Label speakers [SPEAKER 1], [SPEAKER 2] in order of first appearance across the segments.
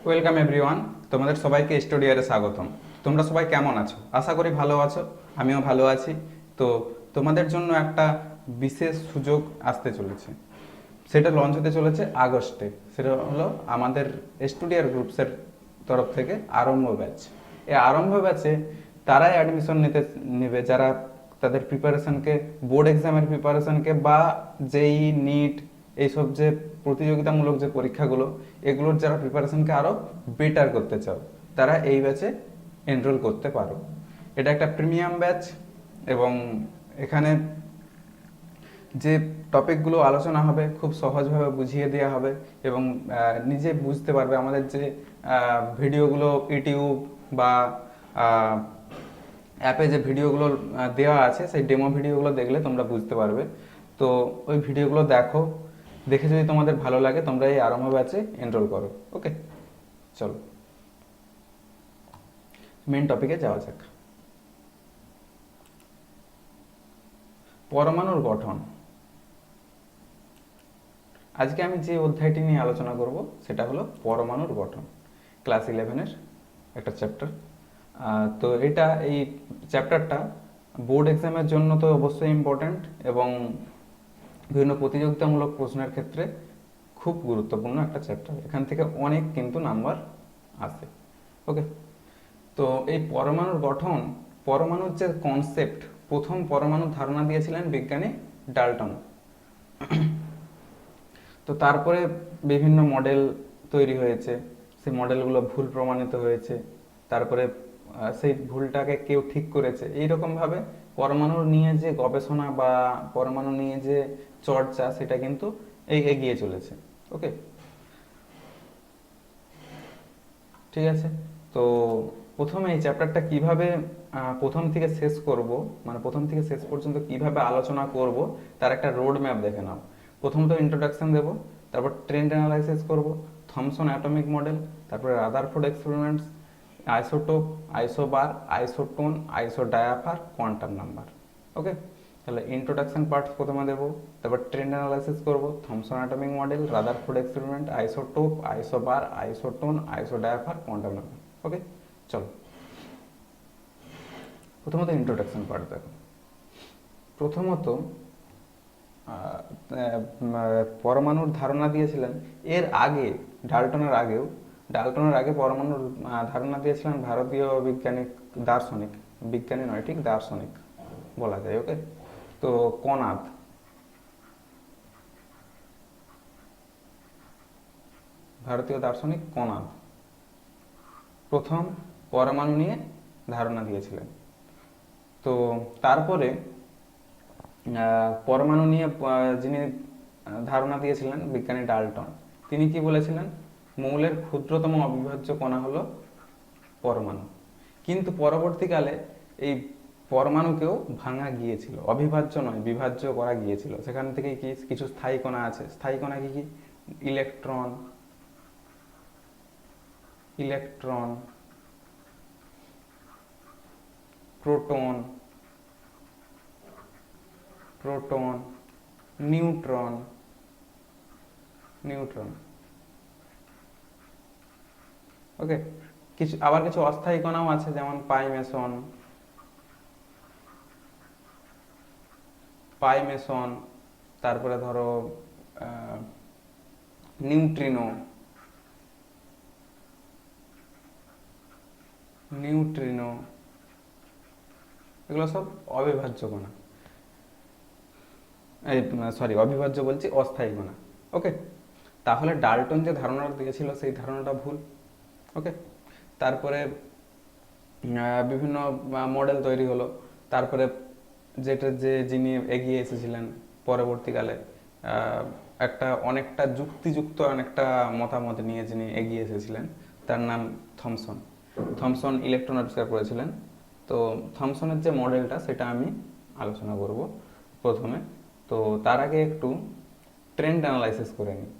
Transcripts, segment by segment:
[SPEAKER 1] Welcome everyone, তোমাদের সবাইকে স্টুডিওতে স্বাগতম। তোমরা সবাই কেমন আছো? আশা করি ভালো আছো, আমিও ভালো আছি। তো তোমাদের জন্য একটা বিশেষ সুযোগ আসতে চলেছে, সেটা লঞ্চ হতে চলেছে আগস্টে। সেটা হলো আমাদের স্টুডিওর গ্রুপসের তরফ থেকে আরম্ভ ব্যাচ। এই আরম্ভ ব্যাচে তারাই অ্যাডমিশন নেবে যারা তাদের প্রিপারেশনকে, বোর্ড এক্সামের প্রিপারেশনকে বা যেই নিট, এইসব যে প্রতিযোগিতামূলক যে পরীক্ষাগুলো, এগুলোর যারা প্রিপারেশনকে আরও বেটার করতে চাও, তারা এই ব্যাচে এনরোল করতে পারো। এটা একটা প্রিমিয়াম ব্যাচ এবং এখানে যে টপিকগুলো আলোচনা হবে খুব সহজভাবে বুঝিয়ে দেওয়া হবে এবং নিজে বুঝতে পারবে। আমাদের যে ভিডিওগুলো ইউটিউব বা অ্যাপে যে ভিডিওগুলো দেওয়া আছে, সেই ডেমো ভিডিওগুলো দেখলে তোমরা বুঝতে পারবে। তো ওই ভিডিওগুলো দেখো, দেখে যদি তোমাদের ভালো লাগে তোমরা এই আরম্ভ ব্যাচে এনরোল করো। ওকে, চলো মেন টপিকে যাওয়া যাক। পরমাণুর গঠন। আজকে আমি যে অধ্যায়টি নিয়ে আলোচনা করব সেটা হলো পরমাণুর গঠন, ক্লাস 11-এর একটা চ্যাপ্টার। তো এই চ্যাপ্টারটা বোর্ড এক্সামের জন্য তো অবশ্যই ইম্পর্ট্যান্ট এবং বিভিন্ন প্রতিযোগিতামূলক প্রশ্নের ক্ষেত্রে খুব গুরুত্বপূর্ণ একটা চ্যাপ্টার। এখান থেকে অনেক কিন্তু নাম্বার আসে। ওকে, তো এই পরমাণুর গঠন, পরমাণুর যে কনসেপ্ট, প্রথম পরমাণুর ধারণা দিয়েছিলেন বিজ্ঞানী ডাল্টন। তো তারপরে বিভিন্ন মডেল তৈরি হয়েছে, সেই মডেলগুলো ভুল প্রমাণিত হয়েছে, তারপরে সেই ভুলটাকে কেউ ঠিক করেছে। এইরকমভাবে পরমাণু নিয়ে যে গবেষণা বা পরমাণু নিয়ে যে চর্চা, সেটা কিন্তু এগিয়ে চলেছে। ওকে, ঠিক আছে। তো প্রথমে এই চ্যাপ্টারটা কিভাবে প্রথম থেকে শেষ করব, মানে প্রথম থেকে শেষ পর্যন্ত কিভাবে আলোচনা করব, তার একটা রোড ম্যাপ দেখে নাও। প্রথমত ইন্ট্রোডাকশন দেব, তারপর ট্রেন্ড অ্যানালাইসিস করব, থমসন অ্যাটমিক মডেল, তারপরে Rutherford experiments, isotope, isobar, isotone, isodiaphere, quantum number. Okay, তাহলে ইন্ট্রোডাকশন পার্ট প্রথমে দেবো, তারপর ট্রেন্ড অ্যানালাইসিস করব, Thomson atomic model, Rutherford experiment, isotope, isobar, isotone, isodiaphere, quantum number. Okay, চলো প্রথমত ইন্ট্রোডাকশন পার্ট দেখো। প্রথমত পরমাণুর ধারণা দিয়েছিলেন এর আগে, ডাল্টনের আগে পরমাণুর ধারণা দিয়েছিলেন ভারতীয় বিজ্ঞানী নয়, ঠিক দার্শনিক বলা যায়। ওকে, তো কনাদ, ভারতীয় দার্শনিক কনাদ প্রথম পরমাণু নিয়ে ধারণা দিয়েছিলেন। তো তারপরে পরমাণু নিয়ে যিনি ধারণা দিয়েছিলেন বিজ্ঞানী ডাল্টন, তিনি কি বলেছিলেন? মৌলের ক্ষুদ্রতম অবিভাজ্য কণা হলো পরমাণু। কিন্তু পরবর্তীকালে এই পরমাণুকেও ভাঙা গিয়েছিল, অবিভাজ্য নয় বিভাজ্য করা গিয়েছিল। সেখান থেকে কি কিছু স্থায়ী কণা আছে। স্থায়ী কণা কি কি? Electron, electron, proton, proton, neutron, neutron. Okay, কিছু অস্থায়ী কণাও আছে, যেমন পাইমেসন, পাইমেসন, তারপরে ধরো নিউট্রিনো, নিউট্রিনো, এগুলো সব অবিভাজ্য কণা। এই সরি, অবিভাজ্য বলছি, অস্থায়ী কণা। ওকে, তাহলে ডাল্টন যে ধারণাটা দিয়েছিল সেই ধারণাটা ভুল। ওকে, তারপরে বিভিন্ন মডেল তৈরি হলো। তারপরে যিনি এগিয়ে এসেছিলেন পরবর্তীকালে, অনেকটা যুক্তিযুক্ত অনেকটা মতামত নিয়ে যিনি এগিয়ে এসেছিলেন, তার নাম থমসন। থমসন ইলেকট্রন আবিষ্কার করেছিলেন। তো থমসনের যে মডেলটা, সেটা আমি আলোচনা করব প্রথমে। তো তার আগে একটু ট্রেন্ড অ্যানালাইসিস করে নিই।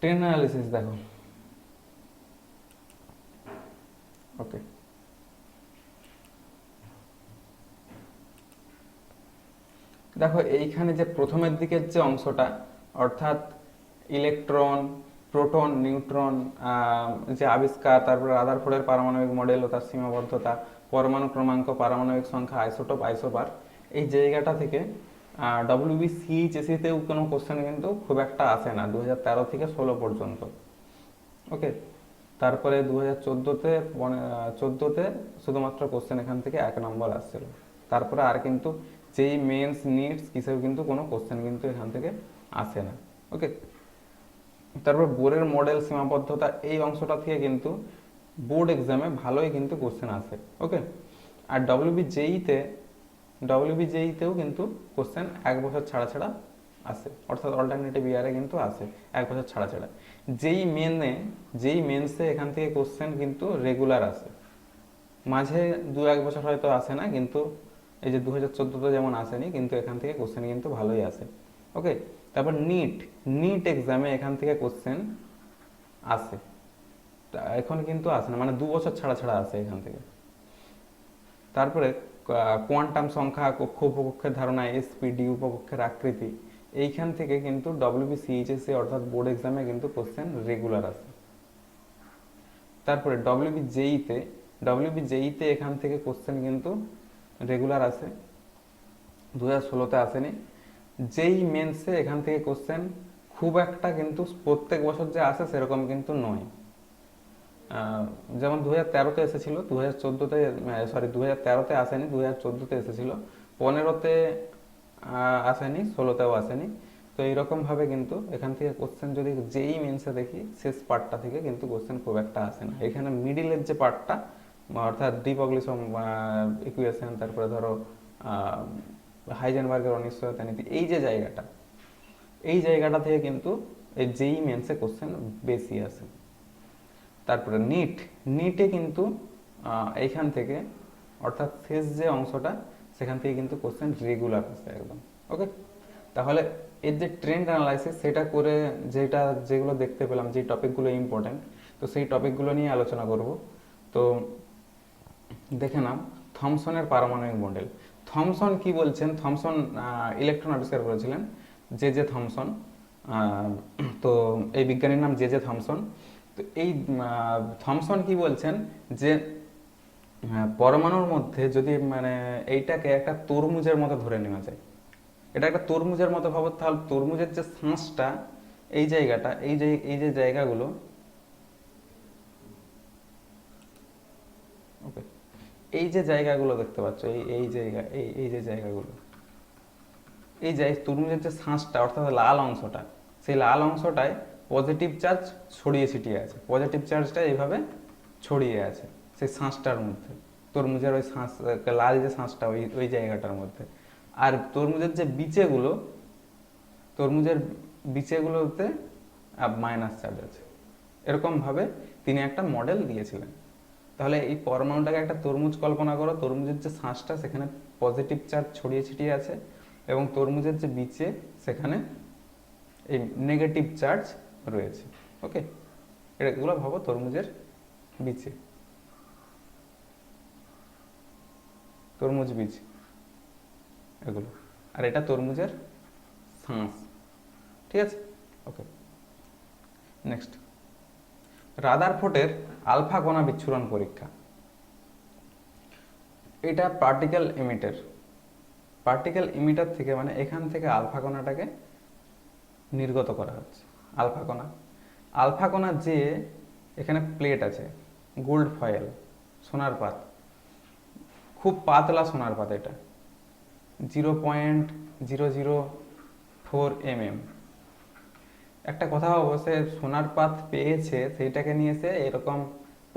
[SPEAKER 1] ট্রেন্ড অ্যানালাইসিস দেখো। ওকে, দেখো এইখানে যে প্রথমের দিকের যে অংশটা, অর্থাৎ ইলেকট্রন, প্রোটন, নিউট্রন, যে আবিষ্কার, তারপরে রাদারফোর্ডের পারমাণবিক মডেল ও তার সীমাবদ্ধতা, পরমাণু ক্রমাঙ্ক, পারমাণবিক সংখ্যা, আইসোটোপ, আইসোবার, এই জায়গাটা থেকে WBCHSC-তেও কোনো কোশ্চেন কিন্তু খুব একটা আসে না 2013 থেকে 16 পর্যন্ত। ওকে, তারপরে 2014-তে শুধুমাত্র কোশ্চেন এখান থেকে 1 নম্বর আসছিল। তারপরে আর কিন্তু যেই মেন্স, নিটস কিসেও কিন্তু কোনো কোশ্চেন কিন্তু এখান থেকে আসে না। ওকে, তারপর বোর্ডের মডেল, সীমাবদ্ধতা, এই অংশটা থেকে কিন্তু বোর্ড এক্সামে ভালোই কিন্তু কোশ্চেন আসে। ওকে, আর ডব্লিউবিজেইতেও কিন্তু কোশ্চেন 1 বছর ছাড়া ছাড়া আসে, অর্থাৎ অল্টারনেটিভ ইয়ারে কিন্তু আসে 1 বছর ছাড়া ছাড়া। যেই মেন্সে এখান থেকে কোশ্চেন কিন্তু রেগুলার আসে, মাঝে 2-1 বছর হয়তো আসে না, কিন্তু এই যে 2014-তে যেমন আসেনি, কিন্তু এখান থেকে কোশ্চেন কিন্তু ভালোই আসে। ওকে, তারপর নিট এক্সামে এখান থেকে কোশ্চেন আসে, এখন কিন্তু আসে না, মানে 2 বছর ছাড়া ছাড়া আসে এখান থেকে। তারপরে কোয়ান্টাম সংখ্যা, কক্ষ উপকক্ষের ধারণা, এসপিডি, উপকক্ষের আকৃতি, এইখান থেকে কিন্তু WBCHSC অর্থাৎ বোর্ড এক্সামে কিন্তু কোশ্চেন রেগুলার আসে। তারপরে ডব্লিউবিজেইতে এখান থেকে কোশ্চেন কিন্তু রেগুলার আসে, 2016-তে আসেনি। যেই মেন্সে এখান থেকে কোশ্চেন খুব একটা কিন্তু প্রত্যেক বছর যে আসে সেরকম কিন্তু নয়। যেমন 2013-তে এসেছিল, 2013-তে আসেনি, 2014-তে এসেছিল, 15-তে আসেনি, 16-তেও আসেনি। তো এইরকমভাবে কিন্তু এখান থেকে কোশ্চেন যদি যেই মেন্সে দেখি, শেষ পার্টটা থেকে কিন্তু কোশ্চেন খুব একটা আসে না। এখানে মিডিলের যে পার্টটা, অর্থাৎ ডি ব্রগলি ইকুয়েশন, তারপরে ধরো হাইজেনবার্গের অনিশ্চয়তা নীতি, এই জায়গাটা থেকে কিন্তু এই যেই মেন্সে কোশ্চেন বেশি আসে। তারপরে নিটে কিন্তু এইখান থেকে, অর্থাৎ শেষ যে অংশটা, সেখান থেকে কিন্তু কোশ্চেন রেগুলার আসে একদম। ওকে, তাহলে এর যে ট্রেন্ড অ্যানালাইসিস, সেটা করে যেগুলো দেখতে পেলাম, যে টপিকগুলো ইম্পর্টেন্ট, তো সেই টপিকগুলো নিয়ে আলোচনা করব। তো দেখে নাম থমসনের পারমাণবিক মডেল। থমসন কি বলছেন? থমসন ইলেকট্রন আবিষ্কার করেছিলেন, জে থমসন। তো এই বিজ্ঞানীর নাম জে থমসন। তো এই থমসন কি বলছেন যে পরমাণুর মধ্যে যদি মানে এইটাকে একটা তরমুজের মতো ধরে নেওয়া যায়, এটা একটা তরমুজের মতো ভাবো, তাহলে তরমুজের যে শাঁসটা, এই জায়গাটা, এই যে জায়গাগুলো, ওকে, এই যে জায়গাগুলো দেখতে পাচ্ছ, এই যে জায়গাগুলো, তরমুজের যে শাঁসটা, অর্থাৎ লাল অংশটা, সেই লাল অংশটায় পজিটিভ চার্জ ছড়িয়ে ছিটিয়ে আছে, পজিটিভ চার্জটা এইভাবে ছড়িয়ে আছে সেই শাঁসটার মধ্যে, তরমুজের ওই শাঁস, লাল যে শাঁসটা, ওই জায়গাটার মধ্যে। আর তরমুজের বিচেগুলোতে মাইনাস চার্জ আছে। এরকমভাবে তিনি একটা মডেল দিয়েছিলেন। তাহলে এই পরমাণুটাকে একটা তরমুজ কল্পনা করো, তরমুজের যে শাঁসটা, সেখানে পজিটিভ চার্জ ছড়িয়ে ছিটিয়ে আছে, এবং তরমুজের যে বিচে, সেখানে এই নেগেটিভ চার্জ রয়েছে। ওকে, এগুলো ভাবো তরমুজের বিচে, তরমুজ বীজ এগুলো, আর এটা তরমুজের শাঁস। ঠিক আছে, ওকে। নেক্সট, রাদারফোর্ডের আলফা কণা বিচ্ছুরণ পরীক্ষা। এটা পার্টিকেল ইমিটার থেকে, মানে এখান থেকে আলফা কণাটাকে নির্গত করা হচ্ছে। আলফা কণা যে এখানে প্লেট আছে, গোল্ড ফয়েল, সোনার পাত, খুব পাতলা সোনার পাত, এটা 0.004 mm। একটা কথা ভাবো, সে সোনার পাত পেয়েছে, সেইটাকে নিয়ে সে এরকম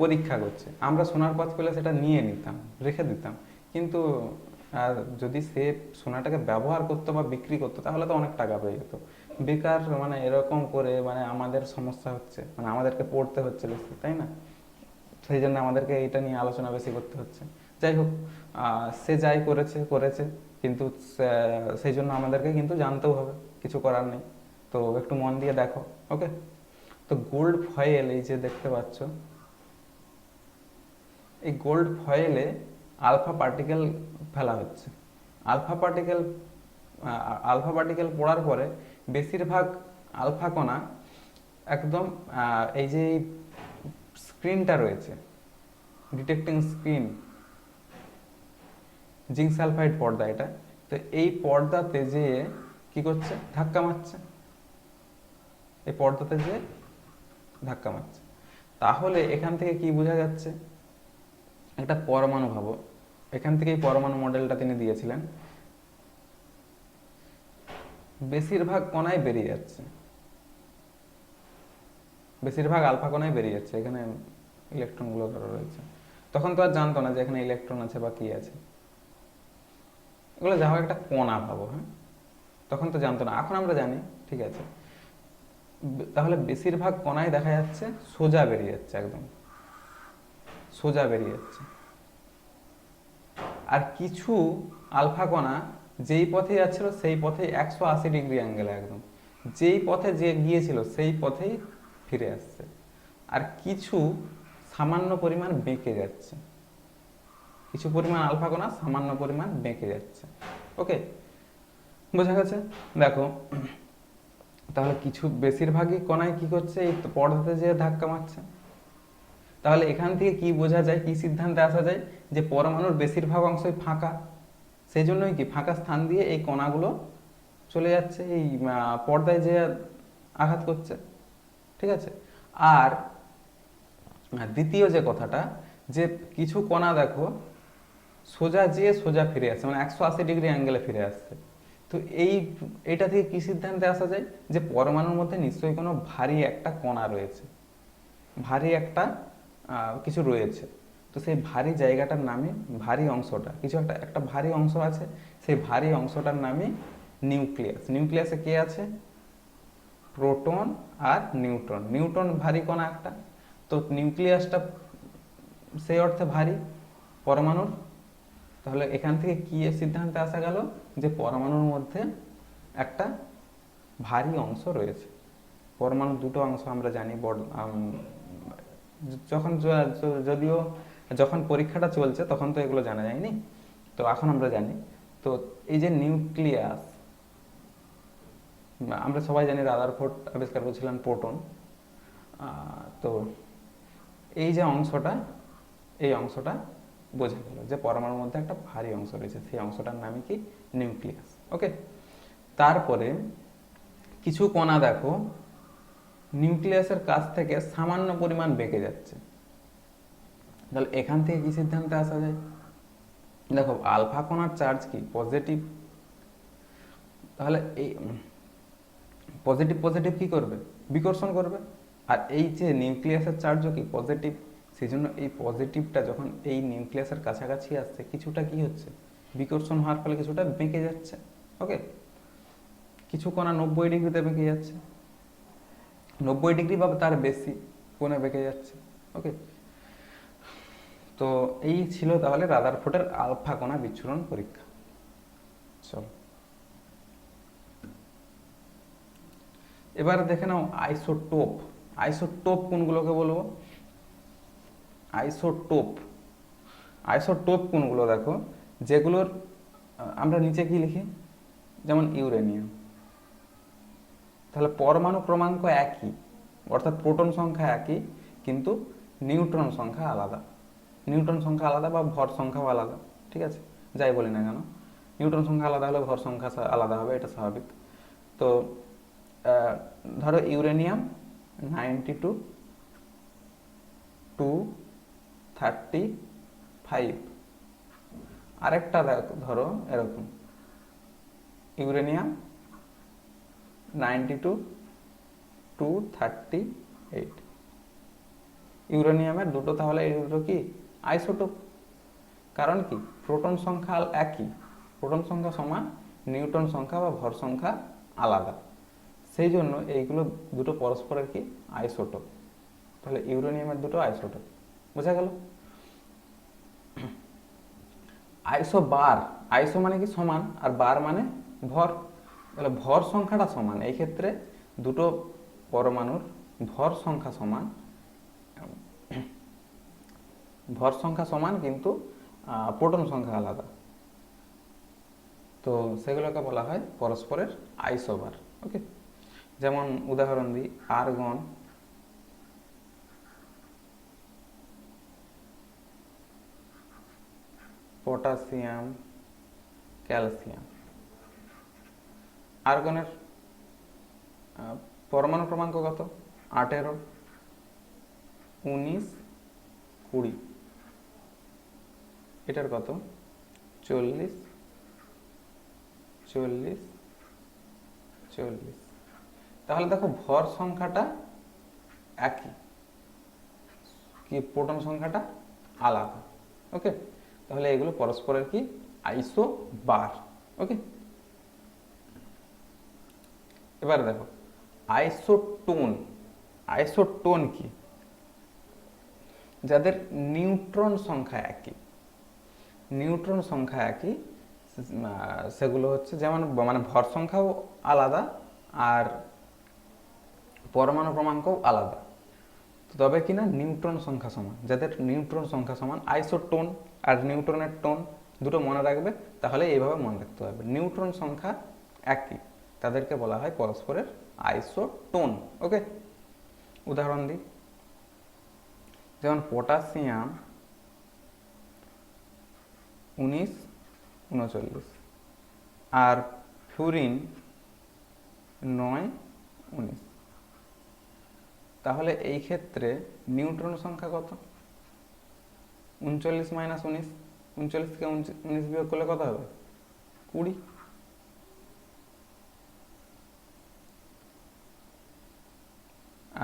[SPEAKER 1] পরীক্ষা করছে। আমরা সোনার পাত পেলে সেটা নিয়ে নিতাম, রেখে দিতাম, কিন্তু যদি সে সোনাটাকে ব্যবহার করতো বা বিক্রি করতো, তাহলে তো অনেক টাকা পেয়ে যেত। বেকার মানে এরকম করে মানে আমাদের সমস্যা হচ্ছে, মানে আমাদেরকে পড়তে হচ্ছে বেশি, তাই না? সেই জন্য আমাদেরকে এইটা নিয়ে আলোচনা বেশি করতে হচ্ছে। যাই হোক, সে যাই করেছে, কিন্তু সেই জন্য আমাদেরকে কিন্তু জানতেও হবে, কিছু করার নেই। তো একটু মন দিয়ে দেখো। ওকে, তো গোল্ড ফয়েল, এই যে দেখতে পাচ্ছ, এই গোল্ড ফয়েলে আলফা পার্টিকেল ফেলা হচ্ছে। আলফা পার্টিকেল পড়ার পরে বেশিরভাগ আলফা কণা একদম এই যে স্ক্রিনটা রয়েছে, ডিটেক্টিং স্ক্রিন, জিঙ্ক সালফাইড পর্দা এটা, তো এই পর্দাতে যে কি করছে, ধাক্কা মারছে, এই পর্দাতে যে ধাক্কা মারছে। তাহলে এখান থেকে কি বোঝা যাচ্ছে, একটা পরমাণু ভাবো, এখান থেকেই পরমাণু মডেলটা তিনি দিয়েছিলেন, বেশিরভাগ কণাই বেরিয়ে যাচ্ছে, বেশিরভাগ আলফা কণাই বেরিয়ে যাচ্ছে, এখানে ইলেকট্রনগুলো ধরো রয়েছে। তখন তো আর জানতো না যে এখানে ইলেকট্রন আছে বা কি আছে, এগুলো যা হোক একটা কণা ভাবো, হ্যাঁ, তখন তো জানতো না, এখন আমরা জানি, ঠিক আছে। তাহলে বেশিরভাগ কণাই দেখা যাচ্ছে সোজা বেরিয়ে যাচ্ছে, একদম সোজা বেরিয়ে যাচ্ছে। আর কিছু আলফা কণা যেই পথে যাচ্ছিল সেই পথে 180 ডিগ্রি অ্যাঙ্গেলে, একদম যেই পথে যে গিয়েছিল সেই পথেই ফিরে আসছে। আর কিছু সামান্য পরিমাণ বেঁকে যাচ্ছে, কিছু পরিমাণ আলফা কণা সামান্য পরিমাণ বেঁকে যাচ্ছে। ওকে, বোঝা গেছে? দেখো, তাহলে কিছু বেশিরভাগই কণায় কি করছে, এই পর্দাতে যে ধাক্কা মারছে। তাহলে এখান থেকে কি বোঝা যায়, কি সিদ্ধান্তে আসা যায়, যে পরমাণুর বেশিরভাগ অংশই ফাঁকা, সেই জন্যই কি ফাঁকা স্থান দিয়ে এই কণাগুলো চলে যাচ্ছে, এই পর্দায় যে আঘাত করছে, ঠিক আছে। আর দ্বিতীয় যে কথাটা, যে কিছু কণা দেখো সোজা যেয়ে সোজা ফিরে আসছে, মানে 180 ডিগ্রি অ্যাঙ্গেলে ফিরে আসছে। তো এইটা থেকে কি সিদ্ধান্তে আসা যায়, যে পরমাণুর মধ্যে নিশ্চয়ই কোনো ভারী একটা কণা রয়েছে, ভারী একটা কিছু রয়েছে। তো সেই ভারী জায়গাটার নামই, ভারী অংশটা, কিছু একটা একটা ভারী অংশ আছে, সেই ভারী অংশটার নামই নিউক্লিয়াস। নিউক্লিয়াসে কে আছে, প্রোটন আর নিউট্রন। নিউট্রন ভারী কণা একটা, তো নিউক্লিয়াসটা সেই অর্থে ভারী পরমাণুর। তাহলে এখান থেকে কি সিদ্ধান্তে আসা গেল, যে পরমাণুর মধ্যে একটা ভারী অংশ রয়েছে। পরমাণুর দুটো অংশ আমরা জানি, যখন যদিও যখন পরীক্ষাটা চলছে তখন তো এগুলো জানা যায়নি, তো এখন আমরা জানি। তো এই যে নিউক্লিয়াস, আমরা সবাই জানি রাদারফোর্ড আবিষ্কার করেছিলেন প্রোটন। তো এই যে অংশটা, এই অংশটা বোঝা গেল যে পরমাণুর মধ্যে একটা ভারী অংশ রয়েছে, সেই অংশটার নামই কি, নিউক্লিয়াস। ওকে, তারপরে কিছু কণা দেখো নিউক্লিয়াসের কাছ থেকে সামান্য পরিমাণ বেঁকে যাচ্ছে। তাহলে এখান থেকে কি সিদ্ধান্তে আসা যায়, দেখো আলফা কণার চার্জ কি, পজিটিভ। তাহলে এই পজিটিভ পজিটিভ কি করবে, বিকর্ষণ করবে। আর এই যে নিউক্লিয়াসের চার্জও কি পজিটিভ, সেই জন্য এই পজিটিভটা যখন এই নিউক্লিয়াসের কাছাকাছি আসছে, কিছুটা কি হচ্ছে, বিকর্ষণ হওয়ার ফলে কিছুটা বেঁকে যাচ্ছে। ওকে, কিছু কণা 90 ডিগ্রিতে বেঁকে যাচ্ছে, 90 ডিগ্রি বা তার বেশি কোণে বেঁকে যাচ্ছে। ওকে, তো এই ছিল তাহলে রাদারফোর্ডের আলফা কণা বিচ্ছুরণ পরীক্ষা। চলো এবার দেখে নাও আইসোটোপ। আইসোটোপ কোনগুলোকে বলবো, আইসোটোপ, আইসোটোপ কোনগুলো দেখো, যেগুলোর আমরা নিচে কি লিখি, যেমন ইউরেনিয়াম। তাহলে পরমাণু ক্রমাঙ্ক একই, অর্থাৎ প্রোটন সংখ্যা একই, কিন্তু নিউট্রন সংখ্যা আলাদা। নিউট্রন সংখ্যা আলাদা বা ভর সংখ্যাও আলাদা, ঠিক আছে, যাই বলি না কেন, নিউট্রন সংখ্যা আলাদা হলে ভর সংখ্যা আলাদা হবে, এটা স্বাভাবিক। তো ধরো ইউরেনিয়াম 92 235, আরেকটা ধরো এরকম ইউরেনিয়াম 92 238। ইউরেনিয়ামের দুটো, তাহলে এই দুটো কি আইসোটোপ। কারণ কি, প্রোটন সংখ্যা একই, প্রোটন সংখ্যা সমান, নিউট্রন সংখ্যা বা ভর সংখ্যা আলাদা, সেই জন্য এইগুলো দুটো পরস্পরের কি আইসোটোপ। তাহলে ইউরেনিয়ামের দুটো আইসোটোপ, বোঝা গেল। আইসো বার, আইসো মানে কি সমান, আর বার মানে ভর, তাহলে ভর সংখ্যাটা সমান। এই ক্ষেত্রে দুটো পরমাণুর ভর সংখ্যা সমান, ভর সংখ্যা সমান কিন্তু প্রোটন সংখ্যা আলাদা, তো সেগুলোকে বলা হয় পরস্পরের আইসোবার। ওকে, যেমন উদাহরণ দিই, আর্গন, পটাশিয়াম, ক্যালসিয়াম। আর্গনের পরমাণু ক্রমাঙ্ক কত? 18, 19, 20। এটার কত? 40, 40, 40। তাহলে দেখো ভর সংখ্যাটা একই, কি প্রোটন সংখ্যাটা আলাদা। ওকে, তাহলে এগুলো পরস্পরের কি আইসো বার। ওকে, এবার দেখো আইসোটোন। আইসোটোন কি? যাদের নিউট্রন সংখ্যা একই, নিউট্রন সংখ্যা একই, সেগুলো হচ্ছে যেমন মানে ভর সংখ্যাও আলাদা আর পরমাণু ক্রমাঙ্কও আলাদা, তবে কিনা নিউট্রন সংখ্যা সমান। যাদের নিউট্রন সংখ্যা সমান, আইসোটোন আর নিউট্রনের টোন দুটো মনে রাখবে, তাহলে এইভাবে মনে রাখতে হবে। নিউট্রন সংখ্যা একই, তাদেরকে বলা হয় পরস্পরের আইসোটোন। ওকে, উদাহরণ দিই, যেমন পটাশিয়াম 19, 39 আর ফ্লুরিন 9, 19। তাহলে এই ক্ষেত্রে নিউট্রন সংখ্যা কত? 39 মাইনাস 19, 39 থেকে 19 বিয়োগ করলে কত হবে? 20।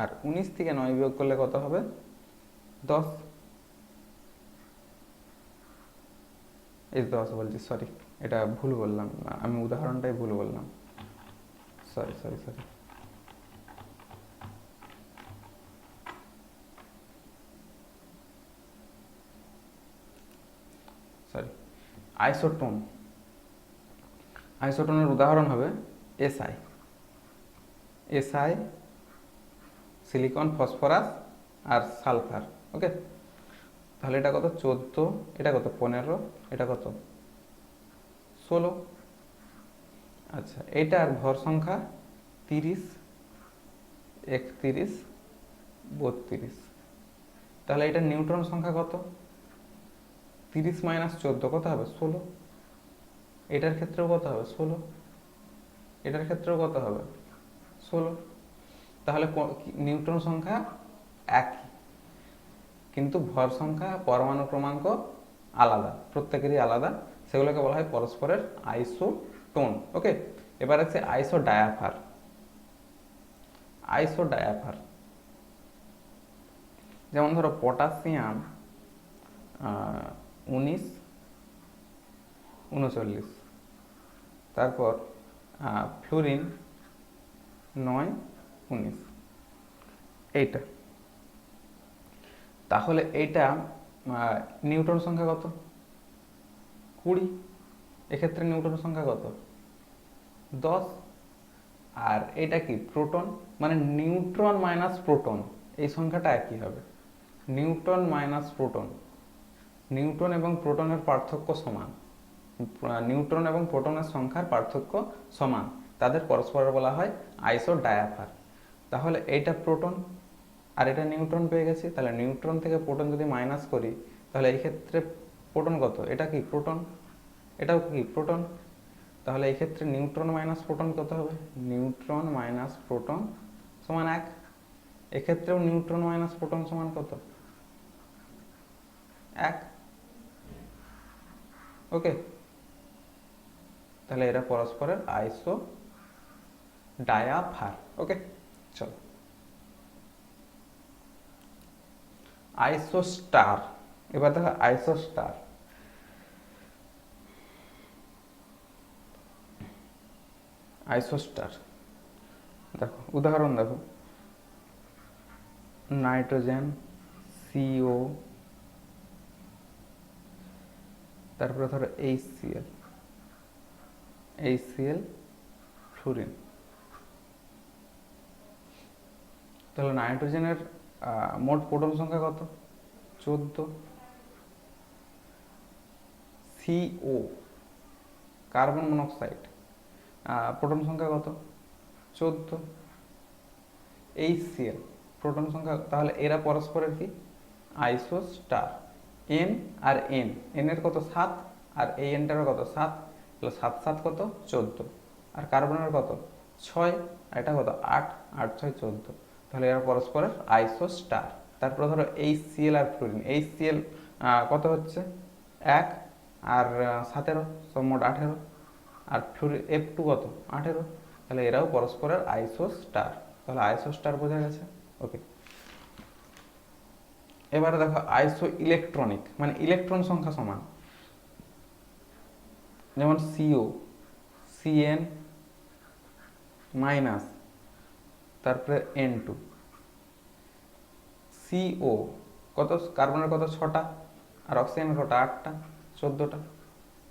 [SPEAKER 1] আর 19 থেকে 9 বিয়োগ করলে কত হবে? 10। এই 10 বলছি, সরি, এটা ভুল বললাম, আমি উদাহরণটাই ভুল বললাম, sorry sorry sorry. Sorry, isotone. আইসোটোনের উদাহরণ হবে এসআই। এসআই, সিলিকন, ফসফরাস আর সালফার। ওকে, তাহলে এটা কত? 14, এটা কত? 15, এটা কত? 16। আচ্ছা, এটার ভর সংখ্যা 30, 31, 32। তাহলে এটা নিউট্রন সংখ্যা কত? 30 মাইনাস 14 কত হবে? 16। এটার ক্ষেত্রেও কত হবে? 16। এটার ক্ষেত্রেও কত হবে? 16। তাহলে নিউট্রন সংখ্যা একই, কিন্তু ভর সংখ্যা, পরমাণু ক্রমাঙ্ক আলাদা, প্রত্যেকেরই আলাদা, সেগুলোকে বলা হয় পরস্পরের আইসোটোন। ওকে, এবার আছে আইসো ডায়াফার। আইসো ডায়াফার, যেমন ধরো পটাশিয়াম 19, 39, তারপর ফ্লুরিন 9, 19। এইটা, তাহলে এইটা নিউট্রন সংখ্যা কত? 20। এক্ষেত্রে নিউট্রন সংখ্যা কত? 10। আর এটা কি? প্রোটন, মানে নিউট্রন মাইনাস প্রোটন, এই সংখ্যাটা একই হবে। নিউট্রন মাইনাস প্রোটন, নিউট্রন এবং প্রোটনের পার্থক্য সমান, নিউট্রন এবং প্রোটনের সংখ্যার পার্থক্য সমান, তাদের পরস্পর বলা হয় আইসো ডায়াফার। তাহলে এইটা প্রোটন আর এটা নিউট্রন পেয়ে গেছি, তাহলে নিউট্রন থেকে প্রোটন যদি মাইনাস করি, তাহলে এই ক্ষেত্রে প্রোটন কত? এটা কি? প্রোটন। এটাও কি? প্রোটন। তাহলে এই ক্ষেত্রে নিউট্রন মাইনাস প্রোটন কত হবে? নিউট্রন মাইনাস প্রোটন সমান 1। এক্ষেত্রেও নিউট্রন মাইনাস প্রোটন সমান কত? 1। ওকে, তাহলে এরা পরস্পরের আইসো ডায়াফার। ওকে, চলো আইসো স্টার। এবার দেখো আইসো স্টার। আইসো স্টার, দেখো উদাহরণ দেখো, নাইট্রোজেন, সিও, তারপরে ধরো HCl, ফ্লুরিন। তাহলে নাইট্রোজেনের মোট প্রোটন সংখ্যা কত? 14। CO, কার্বন মনোক্সাইড, প্রোটন সংখ্যা কত? 14। HCl প্রোটন সংখ্যা, তাহলে এরা পরস্পরের কি আইসো স্টার। এন আর এন, এন এর কত 7 আর এই এনটারও কত 7, তাহলে 7 7 কত 14, আর কার্বনের কত 6 আর এটা কত 8, 8 6 14, তাহলে এরা পরস্পরের আইসো স্টার। তারপরে ধরো HCl আর ফ্লুরিন, HCl কত হচ্ছে 1 আর 17, সব মোট 18, আর ফ্লুরিন F2 কত 18, তাহলে এরাও পরস্পরের আইসো স্টার। তাহলে আইসো স্টার বোঝা গেছে। ওকে, এবারে দেখো আইসো ইলেকট্রনিক মানে ইলেকট্রন সংখ্যা সমান, যেমন CO CN মাইনাস, তারপরে N2 CO কত, কার্বনের কত 6টা আর অক্সিজেনের কত 8টা 14টা,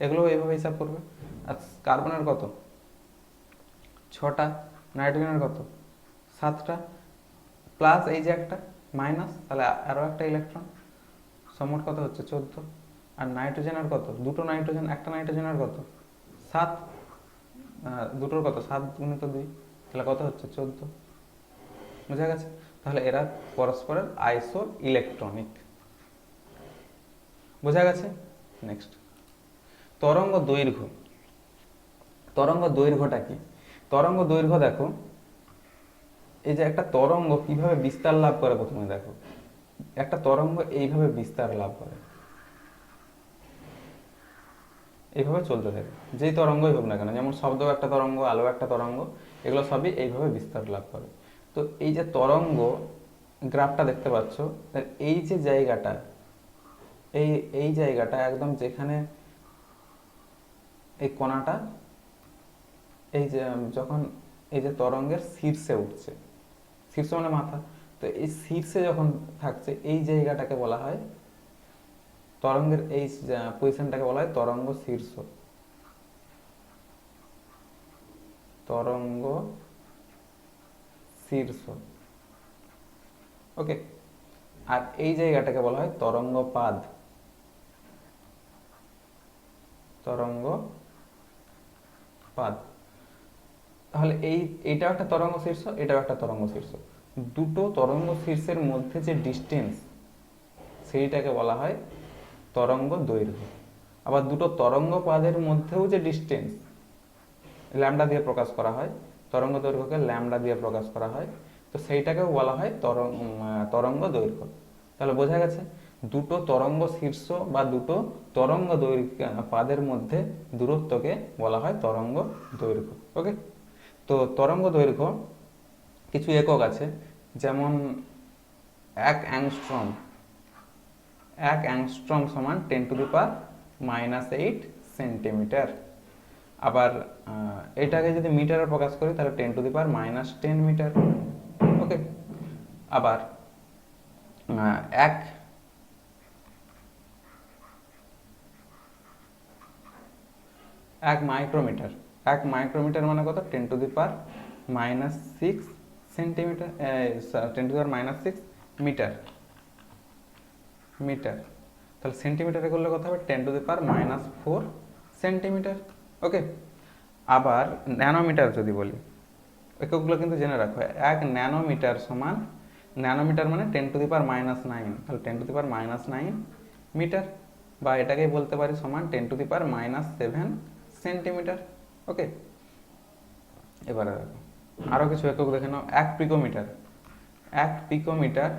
[SPEAKER 1] এগুলো এইভাবে হিসাব করবে। আর কার্বনের কত 6টা, নাইট্রোজেনের কত 7টা, প্লাস এই যে একটা মাইনাস, তাহলে আরও একটা ইলেকট্রন, সমোট কত হচ্ছে 14, আর নাইট্রোজেনের কত, দুটো নাইট্রোজেন, একটা নাইট্রোজেনের কত 7, দুটোর কত 7 গুণিত 2, তাহলে কত হচ্ছে 14, বোঝা গেছে। তাহলে এরা পরস্পরের আইসো ইলেকট্রনিক, বোঝা গেছে। নেক্সট তরঙ্গ দৈর্ঘ্য। তরঙ্গ দৈর্ঘ্যটা কি? তরঙ্গ দৈর্ঘ্য দেখো, এই যে একটা তরঙ্গ কিভাবে বিস্তার লাভ করে, প্রথমে দেখো একটা তরঙ্গ এইভাবে বিস্তার লাভ করে, এইভাবে চলতে থাকে, যেই তরঙ্গই হোক না কেন, যেমন শব্দ একটা তরঙ্গ, আলো একটা তরঙ্গ, এগুলো সবই এইভাবে বিস্তার লাভ করে। তো এই যে তরঙ্গ গ্রাফটা দেখতে পাচ্ছ, এই যে জায়গাটা, এই এই জায়গাটা একদম যেখানে এই কোণাটা, এই যে যখন এই যে তরঙ্গের শীর্ষে উঠছে, শীর্ষ মানে মাথা, তো এই শীর্ষে যখন থাকছে এই জায়গাটাকে বলা হয় তরঙ্গের, এই পজিশনটাকে বলা হয় তরঙ্গ শীর্ষ, তরঙ্গ শীর্ষ। ওকে, আর এই জায়গাটাকে বলা হয় তরঙ্গ পাদ, তরঙ্গ পাদ। তাহলে এইটাও একটা তরঙ্গ শীর্ষ, এটাও একটা তরঙ্গ শীর্ষ, দুটো তরঙ্গ শীর্ষের মধ্যে যে ডিস্টেন্স সেইটাকে বলা হয় তরঙ্গ দৈর্ঘ্য। আবার দুটো তরঙ্গ পাদের মধ্যেও যে ডিস্টেন্স ল্যামডা দিয়ে প্রকাশ করা হয়, তরঙ্গ দৈর্ঘ্যকে ল্যামডা দিয়ে প্রকাশ করা হয়, তো সেইটাকেও বলা হয় তরঙ্গ দৈর্ঘ্য। তাহলে বোঝা গেছে দুটো তরঙ্গ শীর্ষ বা দুটো তরঙ্গ দৈর্ঘ্য পাদের মধ্যে দূরত্বকে বলা হয় তরঙ্গ দৈর্ঘ্য। ওকে, তো তরঙ্গ দৈর্ঘ্য কিছু একক আছে, যেমন 1 অ্যাংস্ট্রম, 1 অ্যাংস্ট্রম সমান 10⁻⁻8 সেন্টিমিটার। আবার এটাকে যদি মিটারে প্রকাশ করি তাহলে 10⁻10 মিটার। ওকে, আবার 1 মাইক্রোমিটার, 1 মাইক্রোমিটার মানে কত 10⁻6 সেন্টিমিটার, 10⁻6 মিটার, মিটার। তাহলে সেন্টিমিটারে করলে কত হবে 10⁻4 সেন্টিমিটার। ওকে, আবার ন্যানোমিটার যদি বলি, এককগুলো কিন্তু জেনে রাখো, 1 ন্যানোমিটার সমান, ন্যানোমিটার মানে 10⁻9, তাহলে 10⁻9 মিটার, বা এটাকেই বলতে পারি সমান 10⁻7 সেন্টিমিটার। ওকে, এবারে দেখো আরও কিছু একক দেখে নাও। 1 পিকোমিটার, 1 পিকোমিটার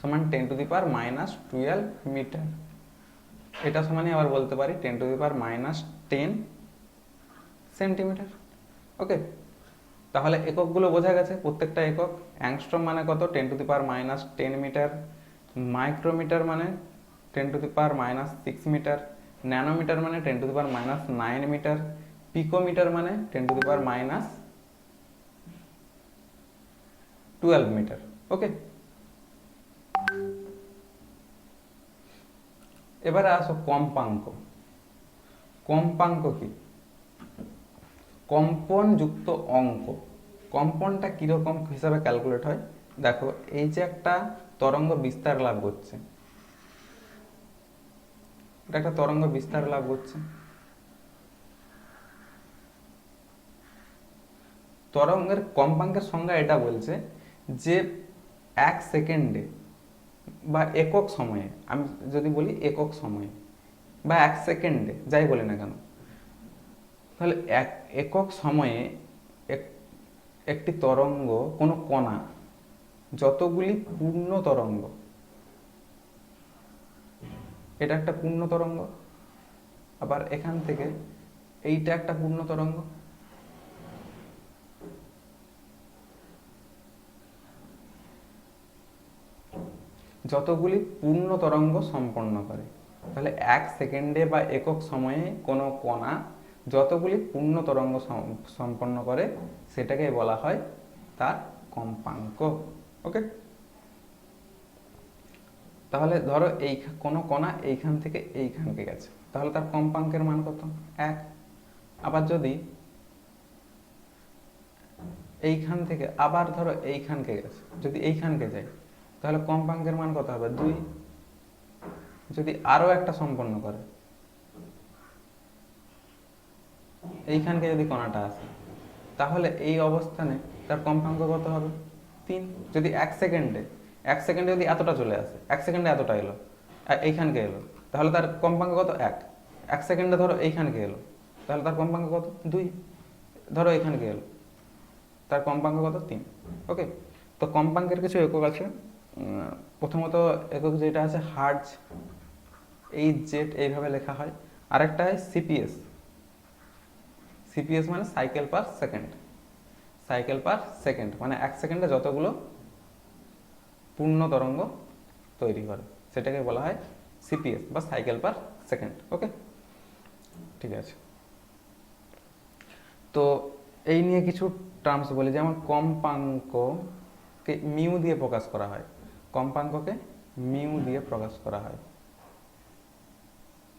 [SPEAKER 1] সমান 10⁻12 মিটার, এটা সমানই আবার বলতে পারি 10⁻10 সেন্টিমিটার। ওকে, তাহলে এককগুলো বোঝা গেছে প্রত্যেকটা একক। অ্যাংস্ট্রম মানে কত 10⁻10 মিটার, মাইক্রোমিটার মানে 10⁻6 মিটার, ন্যানোমিটার মানে 10⁻9 মিটার, পিকোমিটার মানে 10⁻12 মিটার। ওকে, এবারে আসো কম্পাঙ্ক। কম্পাঙ্ক কি? কম্পন যুক্ত অঙ্ক। কম্পনটা কিরকম হিসাবে ক্যালকুলেট হয় দেখো, এই যে একটা তরঙ্গ বিস্তার লাভ করছে, এটা একটা তরঙ্গ বিস্তার লাভ করছে, তরঙ্গের কম্পাঙ্কের সংজ্ঞা এটা বলছে যে 1 সেকেন্ডে বা একক সময়ে, আমি যদি বলি একক সময়ে বা 1 সেকেন্ডে, যাই বলি না কেন, তাহলে একক সময়ে একটি তরঙ্গ, কোনো কণা যতগুলি পূর্ণ তরঙ্গ, এটা একটা পূর্ণ তরঙ্গ, আবার এখান থেকে এইটা একটা পূর্ণ তরঙ্গ, যতগুলি পূর্ণ তরঙ্গ সম্পন্ন করে। তাহলে 1 সেকেন্ডে বা একক সময়ে কোনো কণা যতগুলি পূর্ণ তরঙ্গ সম্পন্ন করে সেটাকে বলা হয় তার কম্পাঙ্ক। ওকে, তাহলে ধরো এই কোনো কণা এইখান থেকে এইখানকে গেছে, তাহলে তার কম্পাঙ্কের মান কত? 1। আবার যদি এইখান থেকে আবার ধরো এইখানকে গেছে, যদি এইখানকে যায়, তাহলে কম্পাঙ্কের মান কত হবে? 2। যদি আরো একটা সম্পন্ন করে, এইখানকে যদি কণাটা আসে, তাহলে এই অবস্থানে তার কম্পাঙ্ক কত হবে? 3। যদি 1 সেকেন্ডে যদি এতটা চলে আসে, 1 সেকেন্ডে এতটা এলো, এইখানকে এলো, তাহলে তার কম্পাঙ্ক কত? 1। 1 সেকেন্ডে ধরো এইখানকে এলো, তাহলে তার কম্পাঙ্ক কত? 2। ধরো এইখানকে এলো, তার কম্পাঙ্ক কত? 3। ওকে, তো কম্পাঙ্কের কিছু একক আছে। প্রথমত একক যেটা আছে হার্টজ, Hz এইভাবে লেখা হয়। আরেকটা হয় সিপিএস। সিপিএস মানে cycle per second. Cycle per second মানে 1 সেকেন্ডে যতগুলো পূর্ণ তরঙ্গ তৈরি করে সেটাকে বলা হয় সিপিএস বা সাইকেল পার সেকেন্ড। ওকে, ঠিক আছে। তো এই নিয়ে কিছু টার্মস বলি, যেমন কম্পাঙ্ককে মিউ দিয়ে প্রকাশ করা হয়। কম্পাঙ্ককে মিউ দিয়ে প্রকাশ করা হয়।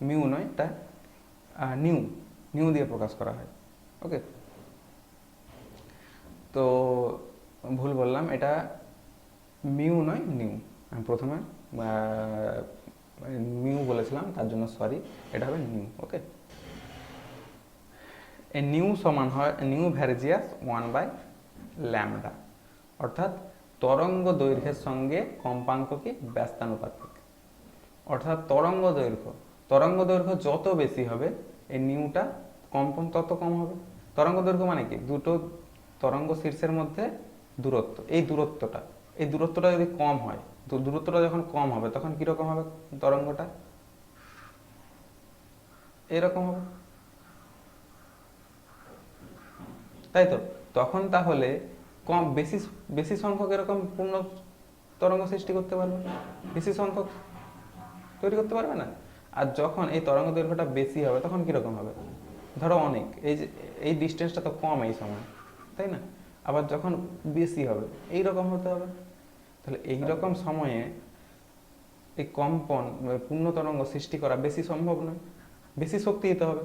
[SPEAKER 1] মিউ নয়, এটা নিউ, নিউ দিয়ে প্রকাশ করা হয়। ওকে, তো ভুল বললাম, এটা মিউ নয়, নিউ। আমি প্রথমে মিউ বলেছিলাম, তার জন্য সরি, এটা হবে নিউ। ওকে, এই নিউ সমান হয় নিউ ভ্যারিজিয়াস 1/λ, অর্থাৎ তরঙ্গ দৈর্ঘ্যের সঙ্গে কম্পাঙ্ক কি ব্যস্তানুপাতিক। অর্থাৎ তরঙ্গ দৈর্ঘ্য যত বেশি হবে এই নিউটা কম্পন তত কম হবে। তরঙ্গ দৈর্ঘ্য মানে কি? দুটো তরঙ্গ শীর্ষের মধ্যে দূরত্ব, এই দূরত্বটা যদি কম হয়, তো দূরত্বটা যখন কম হবে তখন কিরকম হবে তরঙ্গটা? এরকম হবে, তাই তো? তখন তাহলে বেশি বেশি সংখ্যক এরকম পূর্ণ তরঙ্গ সৃষ্টি করতে পারবে, বেশি সংখ্যক তৈরি করতে পারবে না। আর যখন এই তরঙ্গ দৈর্ঘ্যটা বেশি হবে তখন কিরকম হবে? ধরো অনেক, এই যে এই ডিস্টেন্সটা তো কম এই সময়, তাই না? আবার যখন বেশি হবে এইরকম হতে হবে। তাহলে এইরকম সময়ে এই কম্পন পূর্ণ তরঙ্গ সৃষ্টি করা বেশি সম্ভব নয়, বেশি শক্তি দিতে হবে।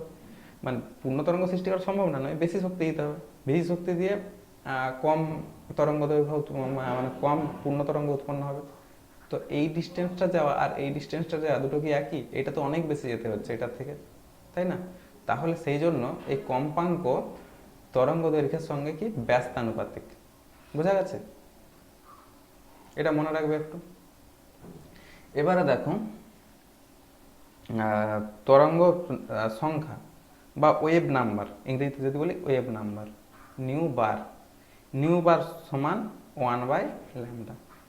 [SPEAKER 1] মানে পূর্ণ তরঙ্গ সৃষ্টি করা সম্ভব না নয়, বেশি শক্তি দিতে হবে। বেশি শক্তি দিয়ে কম তরঙ্গ দৈর্ঘ্য মানে কম পূর্ণ তরঙ্গ উৎপন্ন হবে। তো এই ডিস্টেন্সটা যাওয়া আর এই ডিস্টেন্সটা যাওয়া দুটো কি একই? এটা তো অনেক বেশি যেতে হচ্ছে এটার থেকে, তাই না? তাহলে সেই জন্য এই কম্পাঙ্ক তরঙ্গ দৈর্ঘ্যের সঙ্গে কি ব্যস্তানুপাতিক। বোঝা গেছে? এটা মনে রাখবে একটু। এবারে দেখো তরঙ্গ সংখ্যা বা ওয়েভ নাম্বার, ইংরেজিতে যদি বলি ওয়েভ নাম্বার, নিউ বার সমান 1/λ।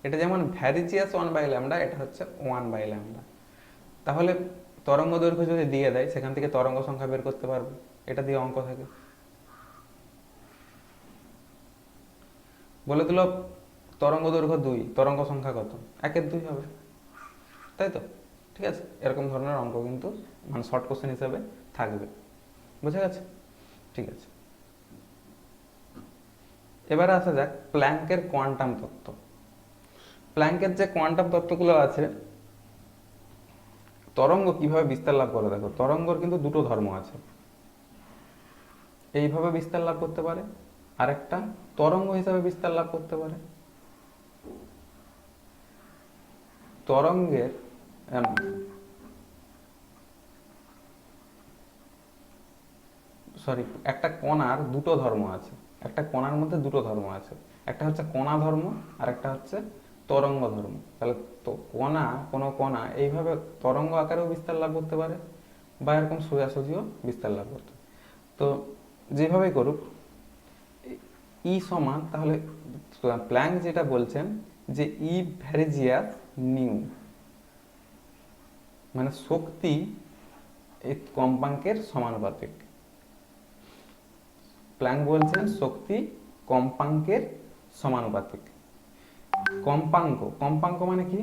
[SPEAKER 1] এটা যেমন ভ্যারিজিয়াস 1/λ, এটা হচ্ছে 1/λ। তাহলে তরঙ্গ দৈর্ঘ্য যদি দিয়ে দেয় সেখান থেকে তরঙ্গ সংখ্যা বের করতে পারবে, এটা দিয়ে অঙ্ক থাকে। বলে দিল তরঙ্গ দৈর্ঘ্য 2, তরঙ্গ সংখ্যা কত? 1/2 হবে, তাই তো? ঠিক আছে, এরকম ধরনের অঙ্ক কিন্তু মানে শর্ট কোশ্চেন হিসাবে থাকবে। বুঝা গেছে? ঠিক আছে, এবারে আসা যাক প্ল্যাঙ্কের কোয়ান্টাম তত্ত্ব। প্ল্যাঙ্কের যে কোয়ান্টাম তত্ত্বগুলো আছে, তরঙ্গ কিভাবে বিস্তার লাভ করে, দেখো তরঙ্গর কিন্তু দুটো ধর্ম আছে, এইভাবে বিস্তার লাভ করতে পারে, আরেকটা তরঙ্গ হিসাবে বিস্তার লাভ করতে পারে। তরঙ্গের একটা কণার দুটো ধর্ম আছে, একটা কণার মধ্যে দুটো ধর্ম আছে। একটা হচ্ছে কণা ধর্ম আর একটা হচ্ছে তরঙ্গ ধর্ম। তাহলে তো কোনো কণা এইভাবে তরঙ্গ আকারেও বিস্তার লাভ করতে পারে বা এরকম সোজাসুজিও বিস্তার লাভ করতে পারে। তো যেভাবেই করুক ই সমান, তাহলে প্ল্যাঙ্ক যেটা বলছেন যে ই ভ্যারিজিয়াস নিউ, মানে শক্তি এই কম্পাঙ্কের সমানুপাতিক। প্ল্যাঙ্ক বলছেন শক্তি কম্পাঙ্কের সমানুপাতিক। কম্পাঙ্ক মানে কি?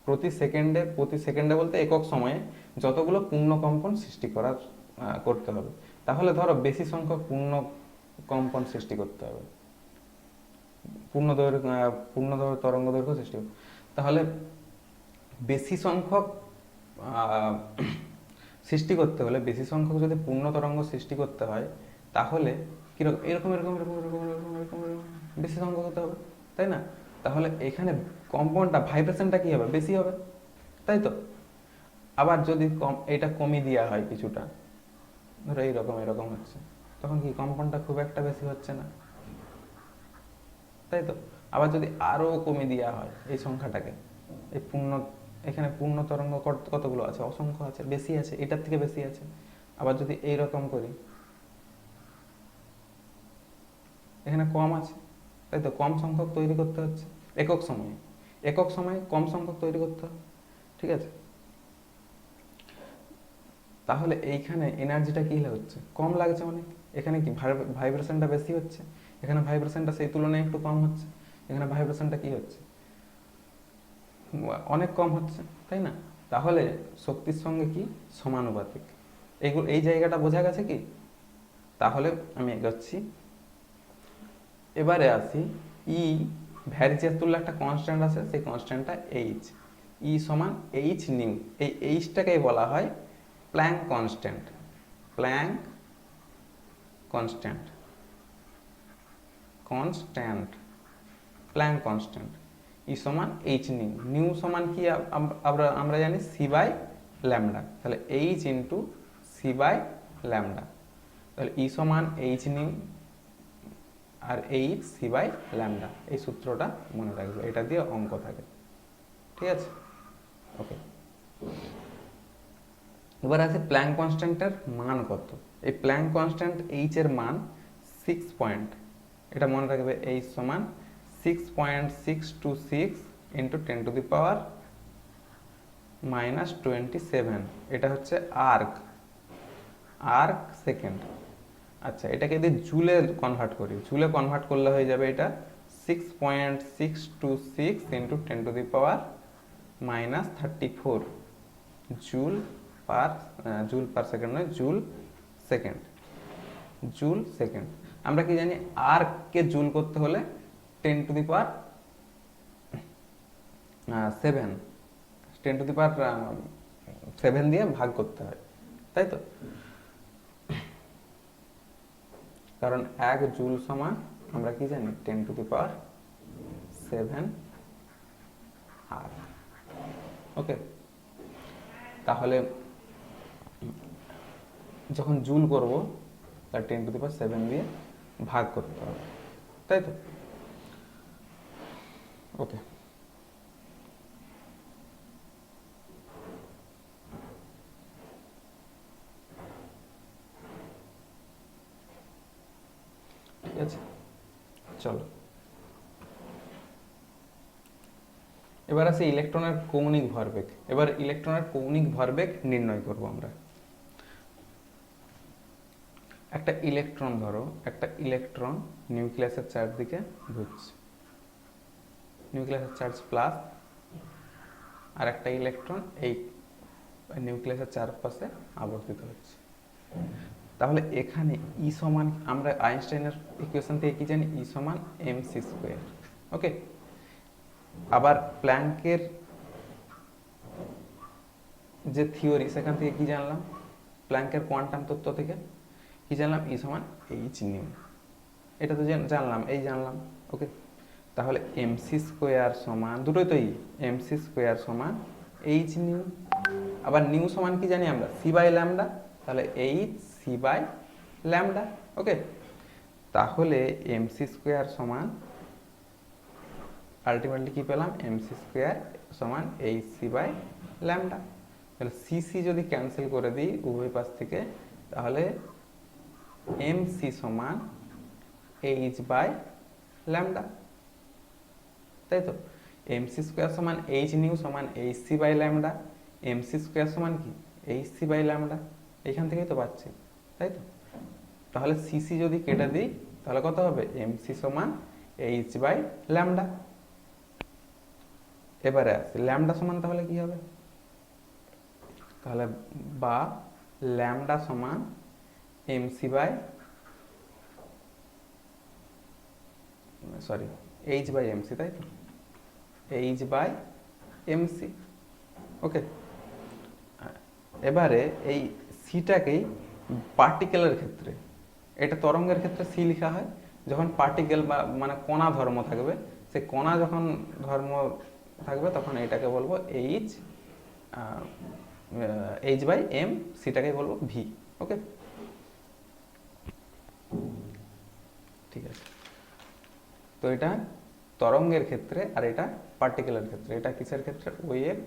[SPEAKER 1] প্রতি সেকেন্ডে বলতে একক সময়ে যতগুলো পূর্ণ কম্পন সৃষ্টি করতে হবে। তাহলে ধরো বেশি সংখ্যক পূর্ণ কম্পন সৃষ্টি করতে হবে, পূর্ণ তরঙ্গ দৈর্ঘ্য সৃষ্টি করতে, তাহলে বেশি সংখ্যক সৃষ্টি করতে হলে, বেশি সংখ্যক যদি পূর্ণ তরঙ্গ সৃষ্টি করতে হয় তাহলে কিরকম এরকম এরকম এরকম এরকম এরকম এরকম বেশি সংখ্যক হতে হবে, তাই না? তাহলে এখানে কম্পনটা ভাইব্রেশনটা কি হবে? বেশি হবে, তাই তো? আবার যদি এটা কমিয়ে দেওয়া হয় কিছুটা, ধরো এইরকম এরকম হচ্ছে, তখন কি কম্পনটা খুব একটা বেশি হচ্ছে না, তাই তো? আবার যদি আরো কমিয়ে দেওয়া হয় এই সংখ্যাটাকে, এই এখানে পূর্ণ তরঙ্গ কতগুলো আছে? অসংখ্য আছে, বেশি আছে, এটার থেকে বেশি আছে। আবার যদি এইরকম করি, এখানে কম আছে, তাই তো? কম সংখ্যক তৈরি করতে হচ্ছে একক সময়ে কম সংখ্যক তৈরি করতে হবে, ঠিক আছে? তাহলে এইখানে এনার্জিটা কি হচ্ছে? কম লাগছে অনেক। এখানে কি ভাইব্রেশনটা বেশি হচ্ছে, এখানে ভাইব্রেশনটা সেই তুলনায় একটু কম হচ্ছে, এখানে ভাইব্রেশনটা কি হচ্ছে? অনেক কম হচ্ছে, তাই না? তাহলে শক্তির সঙ্গে কি সমানুপাতিক। এই জায়গাটা বোঝা গেছে কি? তাহলে আমি এগোচ্ছি, এবারে আসি ই ভ্যারিজিয়াস তুললে একটা কনস্ট্যান্ট আছে, সেই কনস্ট্যান্টটা এইচ। ই সমান এইচ নিউ। এই এইচটাকেই বলা হয় Planck constant. Planck constant Planck constant E সমান এইচ নিউ। নিউ সমান কি আমরা জানি? C by lambda. তাহলে H into C by lambda. তাহলে ই সমান এইচ নিউ আর এইচ সি বাই ল্যামডা। এই সূত্রটা মনে রাখবে, এটা দিয়ে অঙ্ক থাকে, ঠিক আছে? ওকে, এবার আছে প্ল্যাঙ্ক কনস্ট্যান্টের মান কত। এই প্ল্যাঙ্ক কনস্ট্যান্ট এইচ এর মান 6 পয়েন্ট, এটা মনে রাখবে। এইচ সমান 6.626 ইন্টু 10 টু দি পাওয়ার -27। এটা হচ্ছে আর্ক সেকেন্ড। আচ্ছা, এটাকে যদি জুলে কনভার্ট করি, জুলে কনভার্ট করলে হয়ে যাবে এটা 6.626 into 10 to the power -34 joule per second, নয় জুল সেকেন্ড। আমরা কি জানি? আর্ককে জুল করতে হলে 10 টু দি পাওয়ার 7 দিয়ে ভাগ করতে হয়, তাই তো? কারণ 1 জুল সমান আমরা কি জানি? 10 টু দি পাওয়ার 7 আর্ক। ওকে, তাহলে যখন জুল করব তার 10 টু দি পাওয়ার 7 দিয়ে ভাগ করতে হবে, তাই তো? ওকে, ঠিক আছে, চলো এবার আসি ইলেকট্রনের কৌণিক ভরবেগ। এবার ইলেকট্রনের কৌণিক ভরবেগ নির্ণয় করব আমরা। একটা ইলেকট্রন ধরো, একটা ইলেকট্রন নিউক্লিয়াসের চারদিকে ঘুরছে, নিউক্লিয়াসের চার্জ প্লাস, আর একটা ইলেকট্রন এই নিউক্লিয়াসের চারপাশে আবর্তিত হচ্ছে। তাহলে এখানে ই সমান, আমরা আইনস্টাইনের ইকুয়েশন থেকে কি জানি? ই সমান এমসি স্কোয়ার। ওকে, আবার প্ল্যাঙ্কের যে থিওরি, সেখান থেকে কি জানলাম? প্ল্যাঙ্কের কোয়ান্টাম তত্ত্ব থেকে কি জানলাম? ই সমান এইচ নিউ। এটা তো জানলাম, এই জানলাম। ওকে, তাহলে এমসি স্কোয়ার সমান, দুটোই তো এমসি স্কোয়ার সমান এইচ নিউ। আবার নিউ সমান কি জানি আমরা? C by lambda. তাহলে H C by lambda. Okay, তাহলে এমসি স্কোয়ার সমান আলটিমেটলি কি পেলাম, এমসি স্কোয়ার সমান এইচ সি বাই ল্যামডা। তাহলে সিসি যদি ক্যান্সেল করে দিই উভয় পাশ থেকে, তাহলে এমসি সমান এইচ বাই ল্যামডা, তাই তো। এমসি স্কোয়ার সমান এইচ নিউ সমান H C by lambda, MC square সমান কি এইচ সি বাই ল্যামডা, এইখান থেকেই তো পাচ্ছি, তাই তো। তাহলে সিসি যদি কেটে দিই তাহলে কত হবে, এমসি সমান এইচ বাই ল্যামডা। এবারে আসি ল্যামডা সমান তাহলে কি হবে, তাহলে বা ল্যামডা সমান MC by sorry H by MC, তাই তো, এইচ বাই এমসি। ওকে, এবারে এই সিটাকেই পার্টিকেলের ক্ষেত্রে, এটা তরঙ্গের ক্ষেত্রে সি লেখা হয়, যখন পার্টিকেল বা মানে কণা ধর্ম থাকবে, সে কণা যখন ধর্ম থাকবে তখন এটাকে বলবো এইচ, এইচ বাই এম, সিটাকে বলবো ভি। ওকে, ঠিক আছে। তো এটা তরঙ্গের ক্ষেত্রে আর এটা পার্টিকেলের ক্ষেত্রে। এটা কিসের ক্ষেত্রে, ওয়েভ,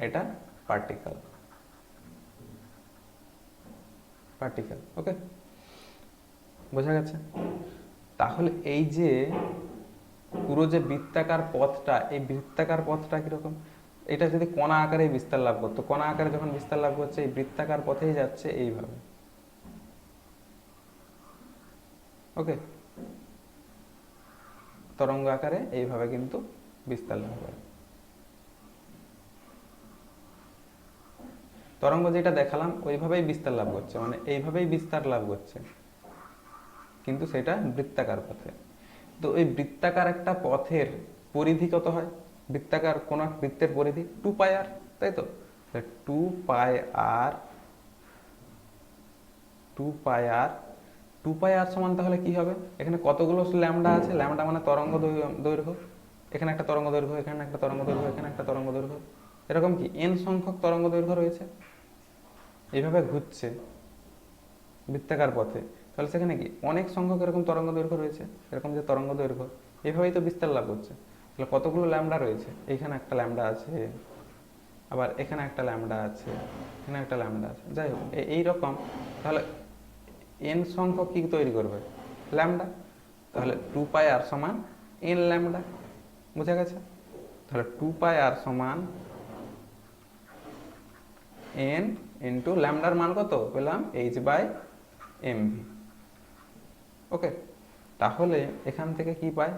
[SPEAKER 1] এটা পার্টিকেল, পার্টিকেল। ওকে, বোঝা গেছে। তাহলে এই যে পুরো যে বৃত্তাকার পথটা, এই বৃত্তাকার পথটা কিরকম, এটা যদি কণা আকারে বিস্তার লাভ করতো, কণা আকারে যখন বিস্তার লাভ করছে এই বৃত্তাকার পথেই যাচ্ছে এইভাবে। ওকে, তরঙ্গ আকারে এইভাবে কিন্তু বিস্তার লাভ করে। তরঙ্গ যেটা দেখালাম ওইভাবেই বিস্তার লাভ করছে, মানে এইভাবেই বিস্তার লাভ করছে, কিন্তু সেটা বৃত্তাকার পথে। তো এই বৃত্তাকার একটা পথের পরিধি কত হয়, বৃত্তাকার কোন বৃত্তের পরিধি 2 পাই আর, তাই তো। 2 পাই আর, 2 পাই আর, 2 পাই আর সমান তাহলে কি হবে, এখানে কতগুলো ল্যামডা আছে, ল্যামডা মানে তরঙ্গ দৈর্ঘ্য, এখানে একটা তরঙ্গ দৈর্ঘ্য, এখানে একটা তরঙ্গ দৈর্ঘ্য, এখানে একটা তরঙ্গ দৈর্ঘ্য, এরকম কি এন সংখ্যক তরঙ্গ দৈর্ঘ্য রয়েছে, এইভাবে ঘুরছে বৃত্তাকার পথে। তাহলে সেখানে কি অনেক সংখ্যক এরকম তরঙ্গ দৈর্ঘ্য রয়েছে, এরকম যে তরঙ্গ দৈর্ঘ্য এভাবেই তো বিস্তার লাভ করছে। তাহলে কতগুলো ল্যামডা রয়েছে, এখানে একটা ল্যামডা আছে, আবার এখানে একটা ল্যামডা আছে, এখানে একটা ল্যামডা আছে, যাই হোক এইরকম। তাহলে এন সংখ্যক কি তৈরি করবে, ল্যামডা। তাহলে 2 পাই আর সমান এন ল্যামডা, বুঝা গেছে। তাহলে 2 পাই আর সমান এন ইন্টু ল্যামডার মান কত পেলাম, এইচ বাই এম ভি। ওকে, তাহলে এখান থেকে কি পাই,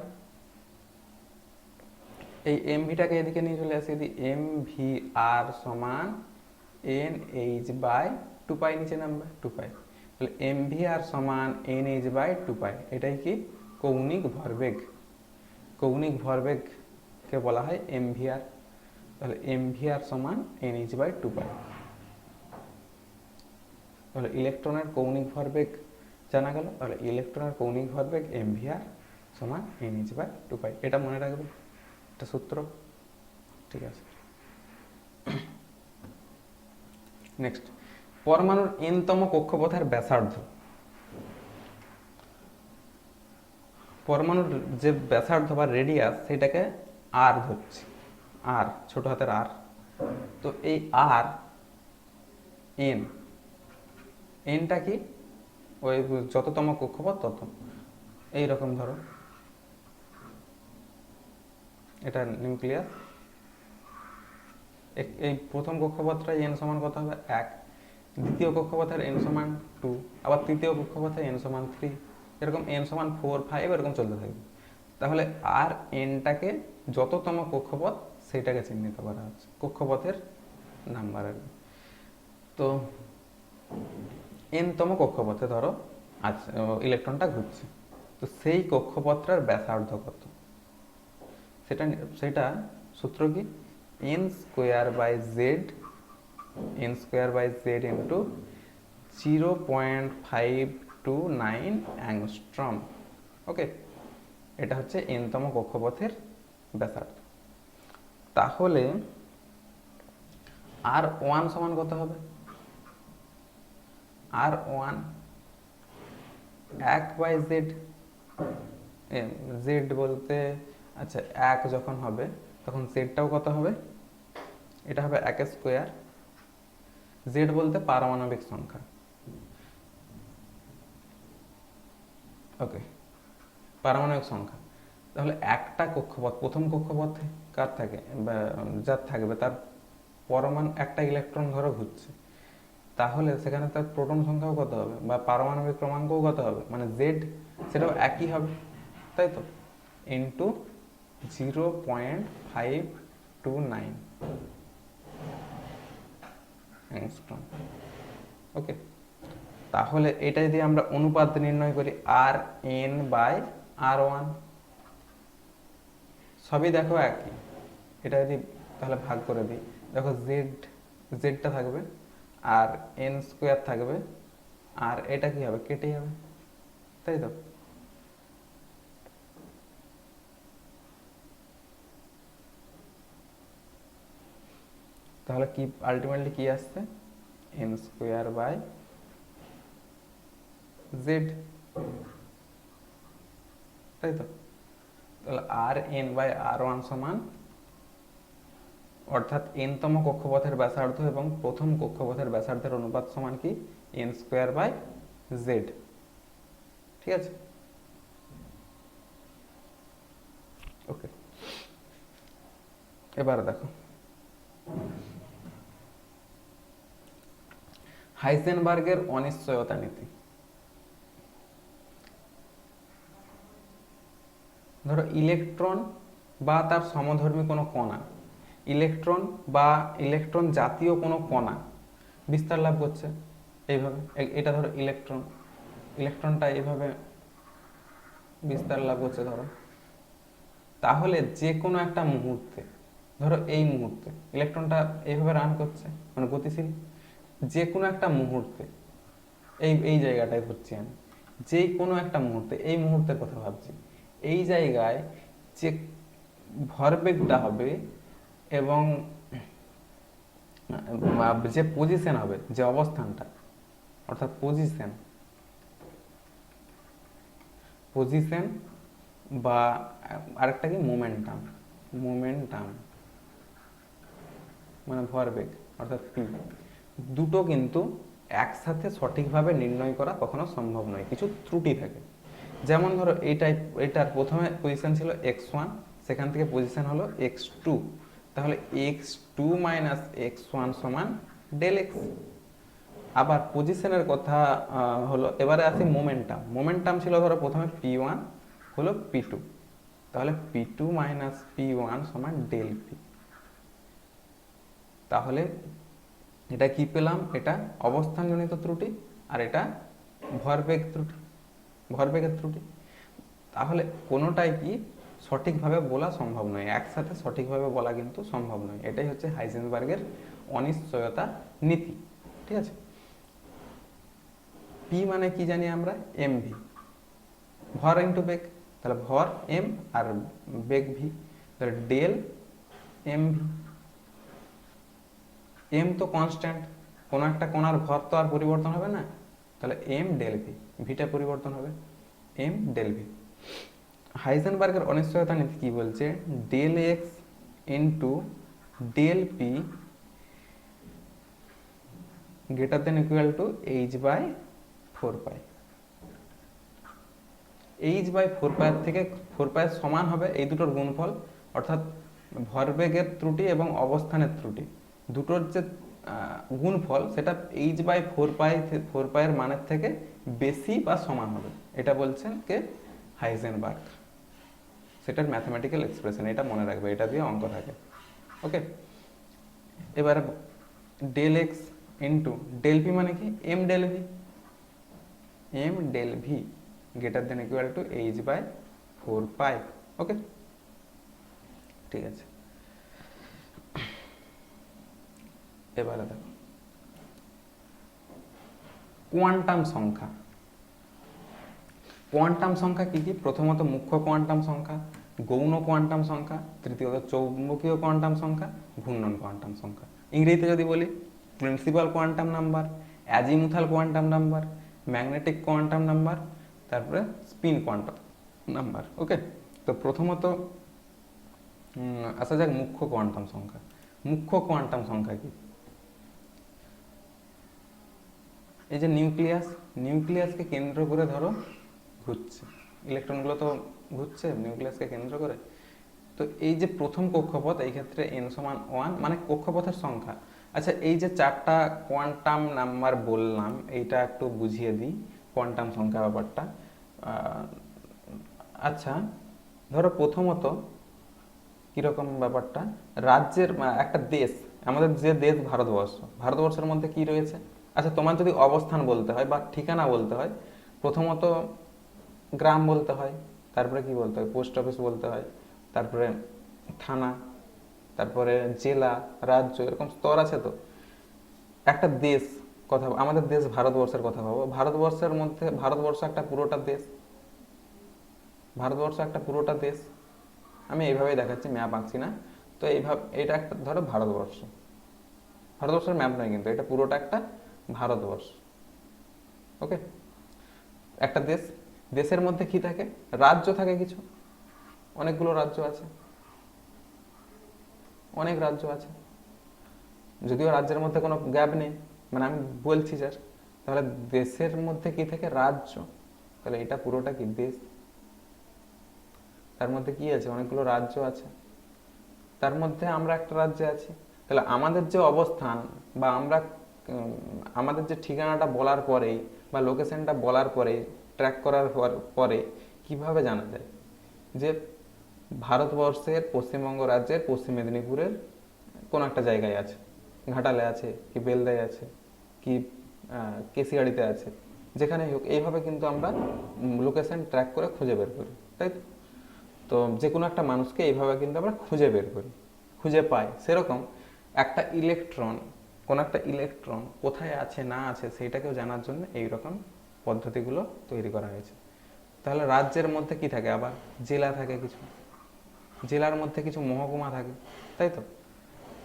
[SPEAKER 1] এই এম ভিটাকে এদিকে নিয়ে চলে আসি, যদি এম ভি আর সমান এন এইচ বাই 2 পাই, নিচে নামবে 2 পাই, তাহলে এম ভি আর সমান এন এইচ বাই 2 পাই। এটাই কি কৌণিক ভরবেগ, কৌণিক ভরবেগকে বলা হয় এম ভি আর। তাহলে এম ভি আর সমান এন এইচ বাই 2 পাই। তাহলে ইলেকট্রনের কৌণিক ভরবেগ জানা গেল। তাহলে ইলেকট্রনের কৌণিক ভরবেগ এম ভি আর সমান এন এইচ বাই 2 পাই, এটা মনে রাখবে, এটা সূত্র। ঠিক আছে, নেক্সট, পরমাণুর এনতম কক্ষপথের ব্যাসার্ধ। পরমাণুর যে ব্যাসার্ধ বা রেডিয়াস সেটাকে আর ধরছি, আর ছোট হাতের আর। তো এই আর এন, এনটা কি ওই যততম কক্ষপথ তত, এইরকম ধরো এটা নিউক্লিয়াস, এই প্রথম কক্ষপথটা এন সমান কত হবে 1, দ্বিতীয় কক্ষপথের এন সমান 2, আবার তৃতীয় কক্ষপথে এন সমান 3, এরকম এন সমান 4, 5 এরকম চলতে থাকবে। তাহলে আর এনটাকে যততম কক্ষপথ সেইটাকে চিহ্নিত করা হচ্ছে, কক্ষপথের নাম্বার আর কি। তো এনতম কক্ষপথে ধরো আচ্ছা ইলেকট্রনটা ঘুরছে, তো সেই কক্ষপথটার ব্যাসার্ধ কত, সেটা সেটা সূত্র কি, N square by Z, N square by Z into 0.529 angstrom. Okay, এটা হচ্ছে এনতম কক্ষপথের ব্যাসার্ধ। তাহলে আর ওয়ান সমান কত হবে, আর ওয়ান 1/z, জেড বলতে আচ্ছা 1 যখন হবে তখন জেডটাও কত হবে, এটা হবে 1 স্কোয়ার। জেড বলতে পারমাণবিক সংখ্যা, ওকে, পারমাণবিক সংখ্যা। তাহলে একটা কক্ষপথ, প্রথম কক্ষপথ কার থাকে বা যার থাকবে তার পরমাণু একটা ইলেকট্রন ধরো ঘুরছে, তাহলে সেখানে তার প্রোটন সংখ্যাও কত হবে বা পারমাণবিক ক্রমাঙ্কও কত হবে, মানে জেড সেটাও একই হবে, তাই তো, ইন্টু 0.529 অ্যাংস্ট্রম। ওকে, তাহলে এটা যদি আমরা অনুপাত নির্ণয় করি আর এন বাই আর ওয়ান, সবই দেখো একই, এটা যদি তাহলে ভাগ করে দিই, দেখো জেডটা থাকবে আর এন স্কোয়ার থাকবে, আর এটা কি হবে, কেটে যাবে, তাই তো। তাহলে কি আলটিমেটলি কি আসছে, এন স্কোয়ার বাই জেড, তাই তো। তাহলে আর এন বাই আর ওয়ান সমান, অর্থাৎ এনতম কক্ষপথের ব্যাসার্ধ এবং প্রথম কক্ষপথের ব্যাসার্ধের অনুপাত সমান কি, এন স্কোয়ার বাই জেড, ঠিক আছে। ওকে, এবারে দেখো হাইজেনবার্গের অনিশ্চয়তা নীতি। ধরো ইলেকট্রন বা তার সমধর্মী কোনো কণা, ইলেকট্রন বা ইলেকট্রন জাতীয় কোনো কণা বিস্তার লাভ করছে এইভাবে, এটা ধরো ইলেকট্রন, ইলেকট্রনটা এইভাবে বিস্তার লাভ করছে ধরো, তাহলে যে কোনো একটা মুহূর্তে, ধরো এই মুহূর্তে ইলেকট্রনটা এইভাবে রান করছে, মানে গতিশীল, যে কোনো একটা মুহূর্তে, এই এই জায়গাটায় ধরছি আমি, যে কোনো একটা মুহূর্তে, এই মুহূর্তের কথা ভাবছি, এই জায়গায় যে ভরবেগটা হবে এবং যে পজিশন হবে, যে অবস্থানটা, অর্থাৎ পজিশন বা আরেকটা কি মোমেন্টাম, মানে ভরবেগ অর্থাৎ পি, দুটো কিন্তু একসাথে সঠিকভাবে নির্ণয় করা কখনো সম্ভব নয়, কিছু ত্রুটি থাকে। যেমন ধরো এটার প্রথমে পজিশন ছিল x1, সেখান থেকে পজিশন হলো x2, তাহলে x2 মাইনাস x1 সমান ডেল এক্স। আবার পজিশনের কথা হলো, এবারে আসি মোমেন্টাম ছিল ধরো প্রথমে p1 হলো p2, তাহলে p2 মাইনাস p1 সমান ডেল পি। তাহলে এটা কি পেলাম, এটা অবস্থানজনিত ত্রুটি আর এটা ভরবেগের ত্রুটি। তাহলে কোনোটাই কি সঠিকভাবে বলা সম্ভব নয়, একসাথে সঠিকভাবে বলা কিন্তু সম্ভব নয়, এটাই হচ্ছে হাইজেনবার্গের অনিশ্চয়তা নীতি, ঠিক আছে। পি মানে কি জানি আমরা, এম ভি, ভর ইন্টু বেগ, তাহলে ভর এম আর বেগ ভি, তাহলে ডেল এম ভি। এম তো কনস্ট্যান্ট, কোনো একটা কণার ভর তো আর পরিবর্তন হবে না, তাহলে এম ডেল ভি, ভিটা পরিবর্তন হবে, এম ডেল ভি। হাইজেনবার্গের অনিশ্চয়তা নীতি কি বলছে, del X into del P greater than equal to H by 4 pi. H by 4 pi থেকে 4 পাই সমান হবে এই দুটোর গুণফল, অর্থাৎ ভরবেগের ত্রুটি এবং অবস্থানের ত্রুটি দুটোর যে গুণফল, সেটা এইচ বাই 4 পাইয়ের মানের থেকে বেশি বা সমান হবে, এটা বলছেন কে, হাইজেনবার্গ। সেটার ম্যাথমেটিক্যাল এক্সপ্রেশন, এটা মনে রাখবে, এটা দিয়ে অঙ্ক থাকে, ওকে। এবারে del X into del V মানে কি, M del V greater than equal to H by 4 pi, okay, ঠিক আছে। এবারে দেখো কোয়ান্টাম সংখ্যা। কোয়ান্টাম সংখ্যা কি কি, প্রথমত মুখ্য কোয়ান্টাম সংখ্যা, গৌণ কোয়ান্টাম সংখ্যা, তৃতীয়ত চৌম্বকীয় কোয়ান্টাম সংখ্যা, ঘূর্ণন কোয়ান্টাম সংখ্যা। ইংরেজিতে যদি বলি, principal quantum number, azimuthal quantum number, magnetic quantum number, তারপরে স্পিন কোয়ান্টাম নাম্বার। ওকে, তো প্রথমত আসা যাক মুখ্য কোয়ান্টাম সংখ্যা। মুখ্য কোয়ান্টাম সংখ্যা কি? এই যে নিউক্লিয়াসকে কেন্দ্র করে ধরো ঘুরছে, ইলেকট্রনগুলো তো ঘুরছে নিউক্লিয়াসকে কেন্দ্র করে। তো এই যে প্রথম কক্ষপথ, এই ক্ষেত্রে n সমান 1, মানে কক্ষপথের সংখ্যা। আচ্ছা, এই যে 4টা কোয়ান্টাম নাম্বার বললাম, এইটা একটু বুঝিয়ে দিই কোয়ান্টাম সংখ্যা ব্যাপারটা। আচ্ছা, ধরো প্রথমত কিরকম ব্যাপারটা, রাজ্যের একটা দেশ, আমাদের যে দেশ ভারতবর্ষের মধ্যে কি রয়েছে? আচ্ছা, তোমার যদি অবস্থান বলতে হয় বা ঠিকানা বলতে হয়, প্রথমত গ্রাম বলতে হয়, তারপরে কি বলতে হয়, পোস্ট অফিস বলতে হয়, তারপরে থানা, তারপরে জেলা, রাজ্য, এরকম স্তর আছে। তো একটা দেশ কথা, আমাদের দেশ ভারতবর্ষের কথা ভাবো, ভারতবর্ষের মধ্যে ভারতবর্ষ একটা পুরোটা দেশ। আমি এইভাবেই দেখাচ্ছি, ম্যাপ আঁকছি না। তো এইভাবে এটা একটা ধরো ভারতবর্ষের ম্যাপ নয় কিন্তু, এটা পুরোটা একটা ভারতবর্ষ। ওকে, একটা দেশের মধ্যে কি থাকে? রাজ্য থাকে কিছু, অনেকগুলো রাজ্য আছে, অনেক রাজ্য আছে, যদিও রাজ্যের মধ্যে কোনো গ্যাপ নেই, মানে আমি বলছি স্যার। তাহলে দেশের মধ্যে কি থাকে? রাজ্য। তাহলে এটা পুরোটা কি দেশ, তার মধ্যে কি আছে? অনেকগুলো রাজ্য আছে, তার মধ্যে আমরা একটা রাজ্যে আছি। তাহলে আমাদের যে অবস্থান বা আমাদের যে ঠিকানাটা বলার পরেই বা লোকেশনটা বলার পরে, ট্র্যাক করার পরে কিভাবে জানা যায় যে ভারতবর্ষের পশ্চিমবঙ্গ রাজ্যের পশ্চিম মেদিনীপুরের কোন একটা জায়গায় আছে, ঘাটালে আছে কি বেলদায় আছে কি কেশিয়াড়িতে আছে, যেখানে হোক, এইভাবে কিন্তু আমরা লোকেশন ট্র্যাক করে খুঁজে বের করি, তাই তো? তো যে কোনো একটা মানুষকে এইভাবে কিন্তু আমরা খুঁজে বের করি, খুঁজে পাই। সেরকম কোন একটা ইলেকট্রন কোথায় আছে না আছে সেইটাকেও জানার জন্য এইরকম পদ্ধতিগুলো তৈরি করা হয়েছে। তাহলে রাজ্যের মধ্যে কি থাকে? আবার জেলা থাকে কিছু, জেলার মধ্যে কিছু মহকুমা থাকে, তাই তো?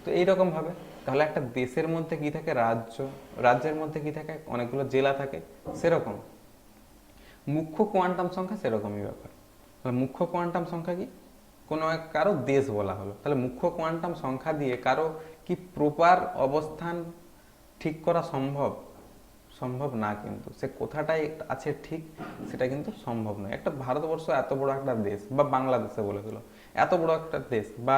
[SPEAKER 1] তো এইরকম ভাবে তাহলে একটা দেশের মধ্যে কি থাকে? রাজ্যের মধ্যে কি থাকে? অনেকগুলো জেলা থাকে। সেরকম মুখ্য কোয়ান্টাম সংখ্যা সেরকমই ব্যাপার। তাহলে মুখ্য কোয়ান্টাম সংখ্যা কি? কোনো কারো দেশ বলা হলো, তাহলে মুখ্য কোয়ান্টাম সংখ্যা দিয়ে কারো কি প্রপার অবস্থান ঠিক করা সম্ভব না, কিন্তু সে কোথাটায় আছে ঠিক সেটা কিন্তু সম্ভব নয়। একটা ভারতবর্ষ এত বড় একটা দেশ, বা বাংলাদেশে বলে দিল এত বড় একটা দেশ, বা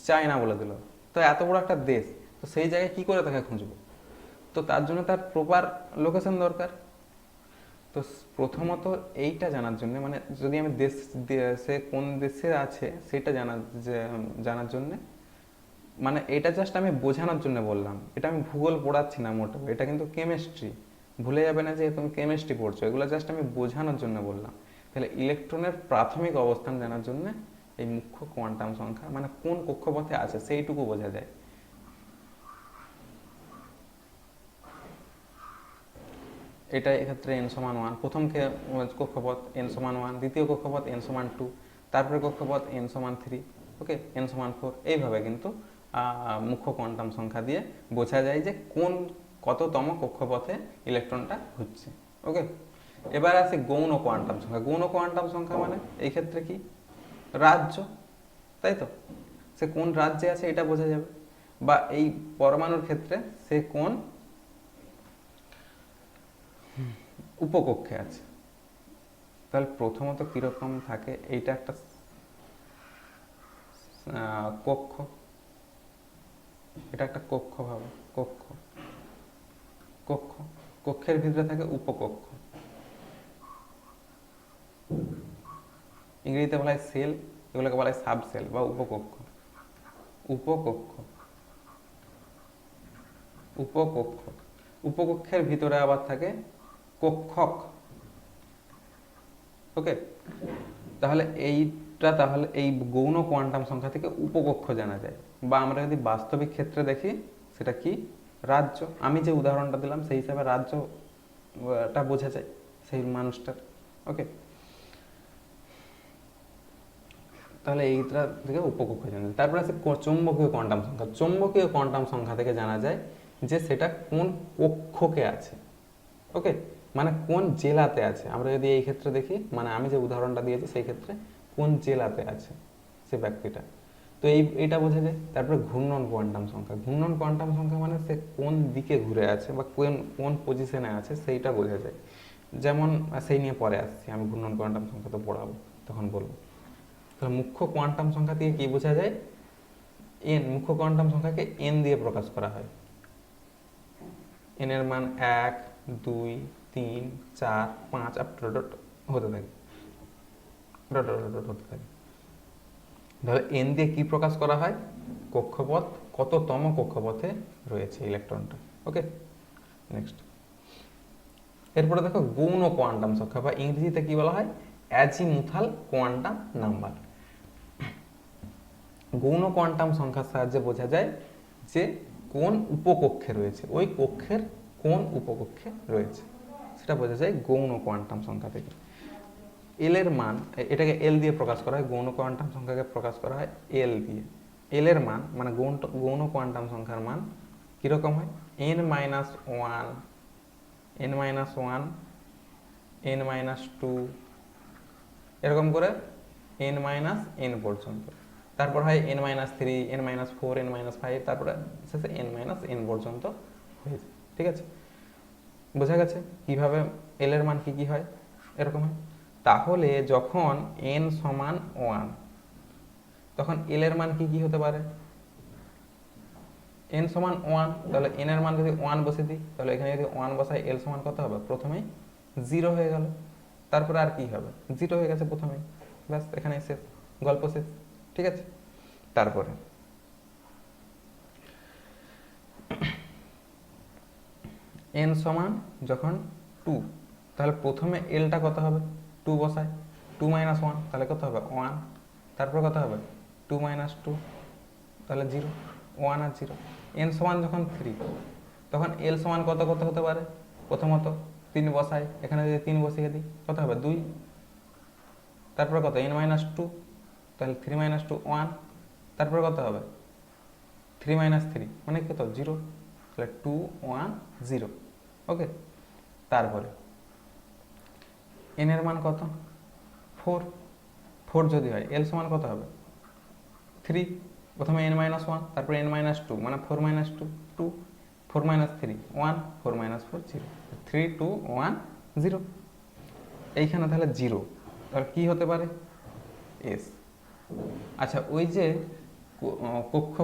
[SPEAKER 1] চায়না বলে দিল, তো এত বড় একটা দেশ, তো সেই জায়গায় কি করে তাকে খুঁজবো? তো তার জন্য তার প্রপার লোকেশন দরকার। তো প্রথমত এইটা জানার জন্য, মানে যদি আমি সে কোন দেশে আছে সেটা জানার জন্য, মানে এটা জাস্ট আমি বোঝানোর জন্য বললাম, এটা আমি ভূগোল পড়াচ্ছি না মোটেও, এটা কিন্তু কেমিস্ট্রি, ভুলে যাবে না যে তুমি কেমিস্ট্রি পড়ছো, এগুলো জাস্ট আমি বোঝানোর জন্য বললাম। তাহলে ইলেকট্রনের প্রাথমিক অবস্থান জানার জন্য এই মুখ্য কোয়ান্টাম সংখ্যা, মানে কোন কক্ষপথে আছে সেইটুকু বোঝা যায়। এটা এক্ষেত্রে n সমান 1, প্রথম কক্ষপথ n সমান 1, দ্বিতীয় কক্ষপথ n সমান 2, তারপরে কক্ষপথ n সমান 3, ওকে, n সমান 4। এইভাবে কিন্তু মুখ্য কোয়ান্টাম সংখ্যা দিয়ে বোঝা যায় যে কততম কক্ষপথে ইলেকট্রনটা ঘুরছে। ওকে, এবার আছে গৌণ কোয়ান্টাম সংখ্যা। গৌণ কোয়ান্টাম সংখ্যা মানে এই ক্ষেত্রে কি? রাজ্য, তাই তো? সে কোন রাজ্যে আছে এটা বোঝা যাবে, বা এই পরমাণুর ক্ষেত্রে সে কোন উপকক্ষে আছে। তাহলে প্রথমত কিরকম থাকে? এইটা একটা কক্ষ, এটা একটা কক্ষ ভাবো, কক্ষের ভিতরে থাকে উপকক্ষ, ইংরেজিতে বলা হয় সেল, এগুলোকে বলা হয় সাবসেল বা উপকক্ষ। উপকক্ষের ভিতরে আবার থাকে কক্ষক। ওকে, তাহলে এই গৌণ কোয়ান্টাম সংখ্যা থেকে উপকক্ষ জানা যায়, বা আমরা যদি বাস্তবিক ক্ষেত্রে দেখি সেটা কি? রাজ্য। আমি যে উদাহরণটা দিলাম সেই হিসাবে রাজ্যটা বোঝা যায় সেই মানুষটার। ওকে, তাহলে এইটা থেকে উপকক্ষ জানা যায়। তারপরে আছে চৌম্বকীয় কোয়ান্টাম সংখ্যা। চৌম্বকীয় কোয়ান্টাম সংখ্যা থেকে জানা যায় যে সেটা কোন কক্ষকে আছে। ওকে, মানে কোন জেলাতে আছে। আমরা যদি এই ক্ষেত্রে দেখি, মানে আমি যে উদাহরণটা দিয়েছি সেই ক্ষেত্রে কোন জেলাতে আছে সে ব্যক্তিটা, তো এইটা বোঝা যায়। তারপরে ঘূর্ণন কোয়ান্টাম সংখ্যা, ঘূর্ণন কোয়ান্টাম সংখ্যা মানে সে কোন দিকে ঘুরে আছে বা কোন কোন পজিশনে আছে সেইটা বোঝা যায়। যেমন সেই নিয়ে পরে আসছি, আমি ঘূর্ণন কোয়ান্টাম সংখ্যা তো পড়াবো, তখন বলবো। তাহলে মুখ্য কোয়ান্টাম সংখ্যা দিয়ে কি বোঝা যায়? এন, মুখ্য কোয়ান্টাম সংখ্যাকে এন দিয়ে প্রকাশ করা হয়। এন এর মান 1, 2, 3, 4, 5 আপ টু ডট হতে থাকে, ডট ডট ডট হতে থাকে। তাহলে এন দিয়ে কি প্রকাশ করা হয়? কক্ষপথ, কততম কক্ষপথে রয়েছে ইলেকট্রনটা। ওকে, নেক্সট। এরপরে দেখো গৌণ কোয়ান্টাম সংখ্যা, বা ইংরেজিতে কি বলা হয়? Azimuthal quantum number. গৌণ কোয়ান্টাম সংখ্যার সাহায্যে বোঝা যায় যে কোন উপকক্ষে রয়েছে, ওই কক্ষের কোন উপকক্ষে রয়েছে, সেটা বোঝা যায় গৌণ কোয়ান্টাম সংখ্যা থেকে। এল এর মান, এটাকে এল দিয়ে প্রকাশ করা হয়, গৌণ কোয়ান্টাম সংখ্যাকে প্রকাশ করা হয় এল দিয়ে। এল এর মান মানে গৌণ কোয়ান্টাম সংখ্যার মান কিরকম হয়? n minus one, n minus one, n minus two, এরকম করে n মাইনাস n পর্যন্ত। তারপর হয় n minus three, n minus four, n minus five, তারপরে শেষে n মাইনাস n পর্যন্ত হয়েছে। ঠিক আছে, বোঝা গেছে কিভাবে এল এর মান কি কি হয়, এরকম হয়। তাহলে যখন n সমান 1, তখন এল এর মান কি কি হতে পারে? n সমান 1, তাহলে n এর মান যদি 1 বসে দিই, তাহলে এখানে যদি 1 বসাই, এল সমান কত হবে? প্রথমেই 0 হয়ে গেল। তারপরে আর কি হবে? 0 হয়ে গেছে প্রথমেই, ব্যাস এখানে শেষ, গল্প শেষ। ঠিক আছে, তারপরে n সমান যখন 2, তাহলে প্রথমে এলটা কত হবে? 2 বসায়, 2 মাইনাস 1, তাহলে কত হবে? 1। তারপর কত হবে? 2 মাইনাস 2, তাহলে 0, 1 আর 0। n সমান যখন 3, তখন এল সমান কত কত হতে পারে? প্রথমত 3 বসাই, এখানে যদি 3 বসিয়ে দিই, কত হবে? 2। তারপর কত? n মাইনাস 2, তাহলে 3 মাইনাস 2, 1। তারপর কত হবে? 3 মাইনাস 3 মানে কত? 0, তাহলে 2, 1, 0। ওকে, তারপরে n এর মান কত? 4। 4 যদি হয়, এল সমান কত হবে? 3। প্রথমে n মাইনাস 1, তারপর n মাইনাস 2, মানে 4 মাইনাস 2, 2, 4 মাইনাস 3, 1, 4 মাইনাস 4, 0, 3, 2, 1, 0। এইখানে তাহলে 0, তাহলে কি হতে পারে? এস। আচ্ছা, ওই যে কক্ষ,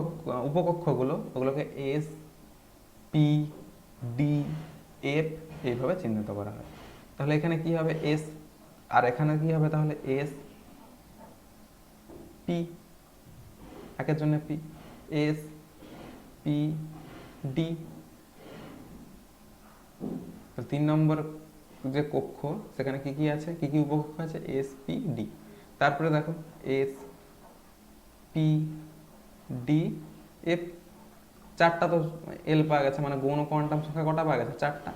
[SPEAKER 1] উপকক্ষগুলো, ওগুলোকে এস, পি, ডি, এফ এইভাবে চিহ্নিত করা হয়। তাহলে এখানে কি হবে? এস। আর এখানে কি হবে? তাহলে এস, পি, একের জন্য পি, এস, পি, ডি। 3 নম্বর যে কক্ষ, সেখানে কি কি আছে, কি কি উপকক্ষ আছে? S, P, D. তারপরে দেখো এস, পি, ডি, এফ, 4টা তো এল পাওয়া গেছে, মানে গৌণ কোয়ান্টাম সংখ্যা কটা পাওয়া গেছে? 4টা।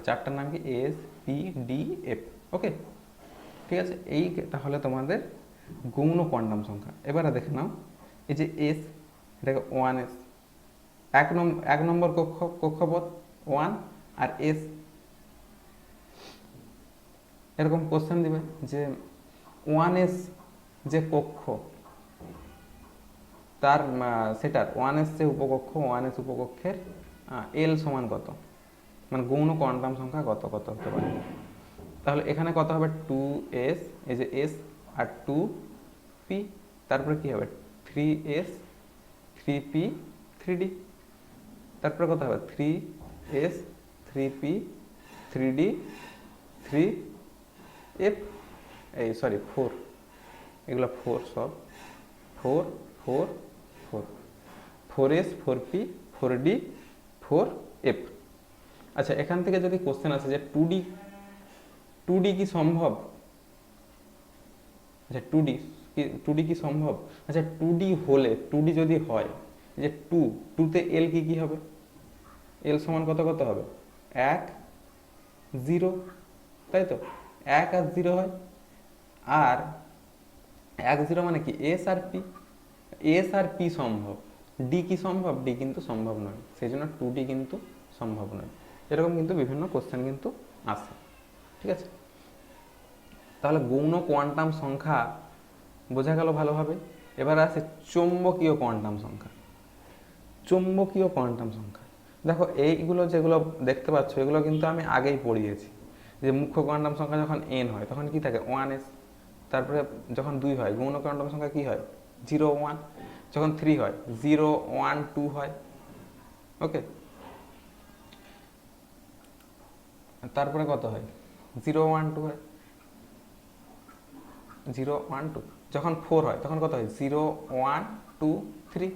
[SPEAKER 1] চারটার নাম কি? S, P, D, F. Okay, ঠিক আছে, এইটা হলে তোমাদের গৌণ কোয়ান্টাম সংখ্যা। এবারে দেখে নাও, এই যে এস, এটাকে 1s, এক নম্বর কক্ষপথ 1, আর এস। এরকম কোশ্চেন দিবে যে 1s যে কক্ষ, তার সেটার 1s যে উপকক্ষ, 1s উপকক্ষের এল সমান কত, মানে গৌণ কোয়ান্টাম সংখ্যা কত কত হতে পারে। তাহলে এখানে কত হবে? 2s, এই যে s, আর 2p, তারপরে কি হবে? 3s, 3p, 3d। তারপরে কত হবে? 3s, 3p, 3d, 3f, এই সরি 4, এগুলো 4 সব, 4, 4, 4, 4s, 4p, 4d, 4f। আচ্ছা, এখান থেকে যদি কোশ্চেন আসে যে 2d কি সম্ভব? আচ্ছা, 2d কি সম্ভব? আচ্ছা, 2d হলে, 2d যদি হয়, যে 2তে এল কি কি হবে? এল সমান কত কত হবে? 1, 0, তাই তো? 1 আর 0 হয়। আর 1, 0 মানে কি? এস আর পি। এস আর পি সম্ভব, ডি কি সম্ভব? ডি কিন্তু সম্ভব নয়, সেই জন্য 2d কিন্তু সম্ভব নয়। এরকম কিন্তু বিভিন্ন কোশ্চেন কিন্তু আসে। ঠিক আছে? তাহলে গৌণ কোয়ান্টাম সংখ্যা বোঝা গেল ভালোভাবে। এবার আছে চৌম্বকীয় কোয়ান্টাম সংখ্যা। চৌম্বকীয় কোয়ান্টাম সংখ্যা, দেখো এইগুলো যেগুলো দেখতে পাচ্ছ এগুলো কিন্তু আমি আগেই পড়িয়েছি। যে মুখ্য কোয়ান্টাম সংখ্যা যখন n হয় তখন কি থাকে 1s, তারপরে যখন 2 হয় গৌণ কোয়ান্টাম সংখ্যা কি হয় 0 1, যখন 3 হয় 0 1 2 হয়। ওকে, তারপরে কত হয় 0 1 2 হয়, 0 1 2। যখন 4 হয় তখন কত হয় 0 1 2 3,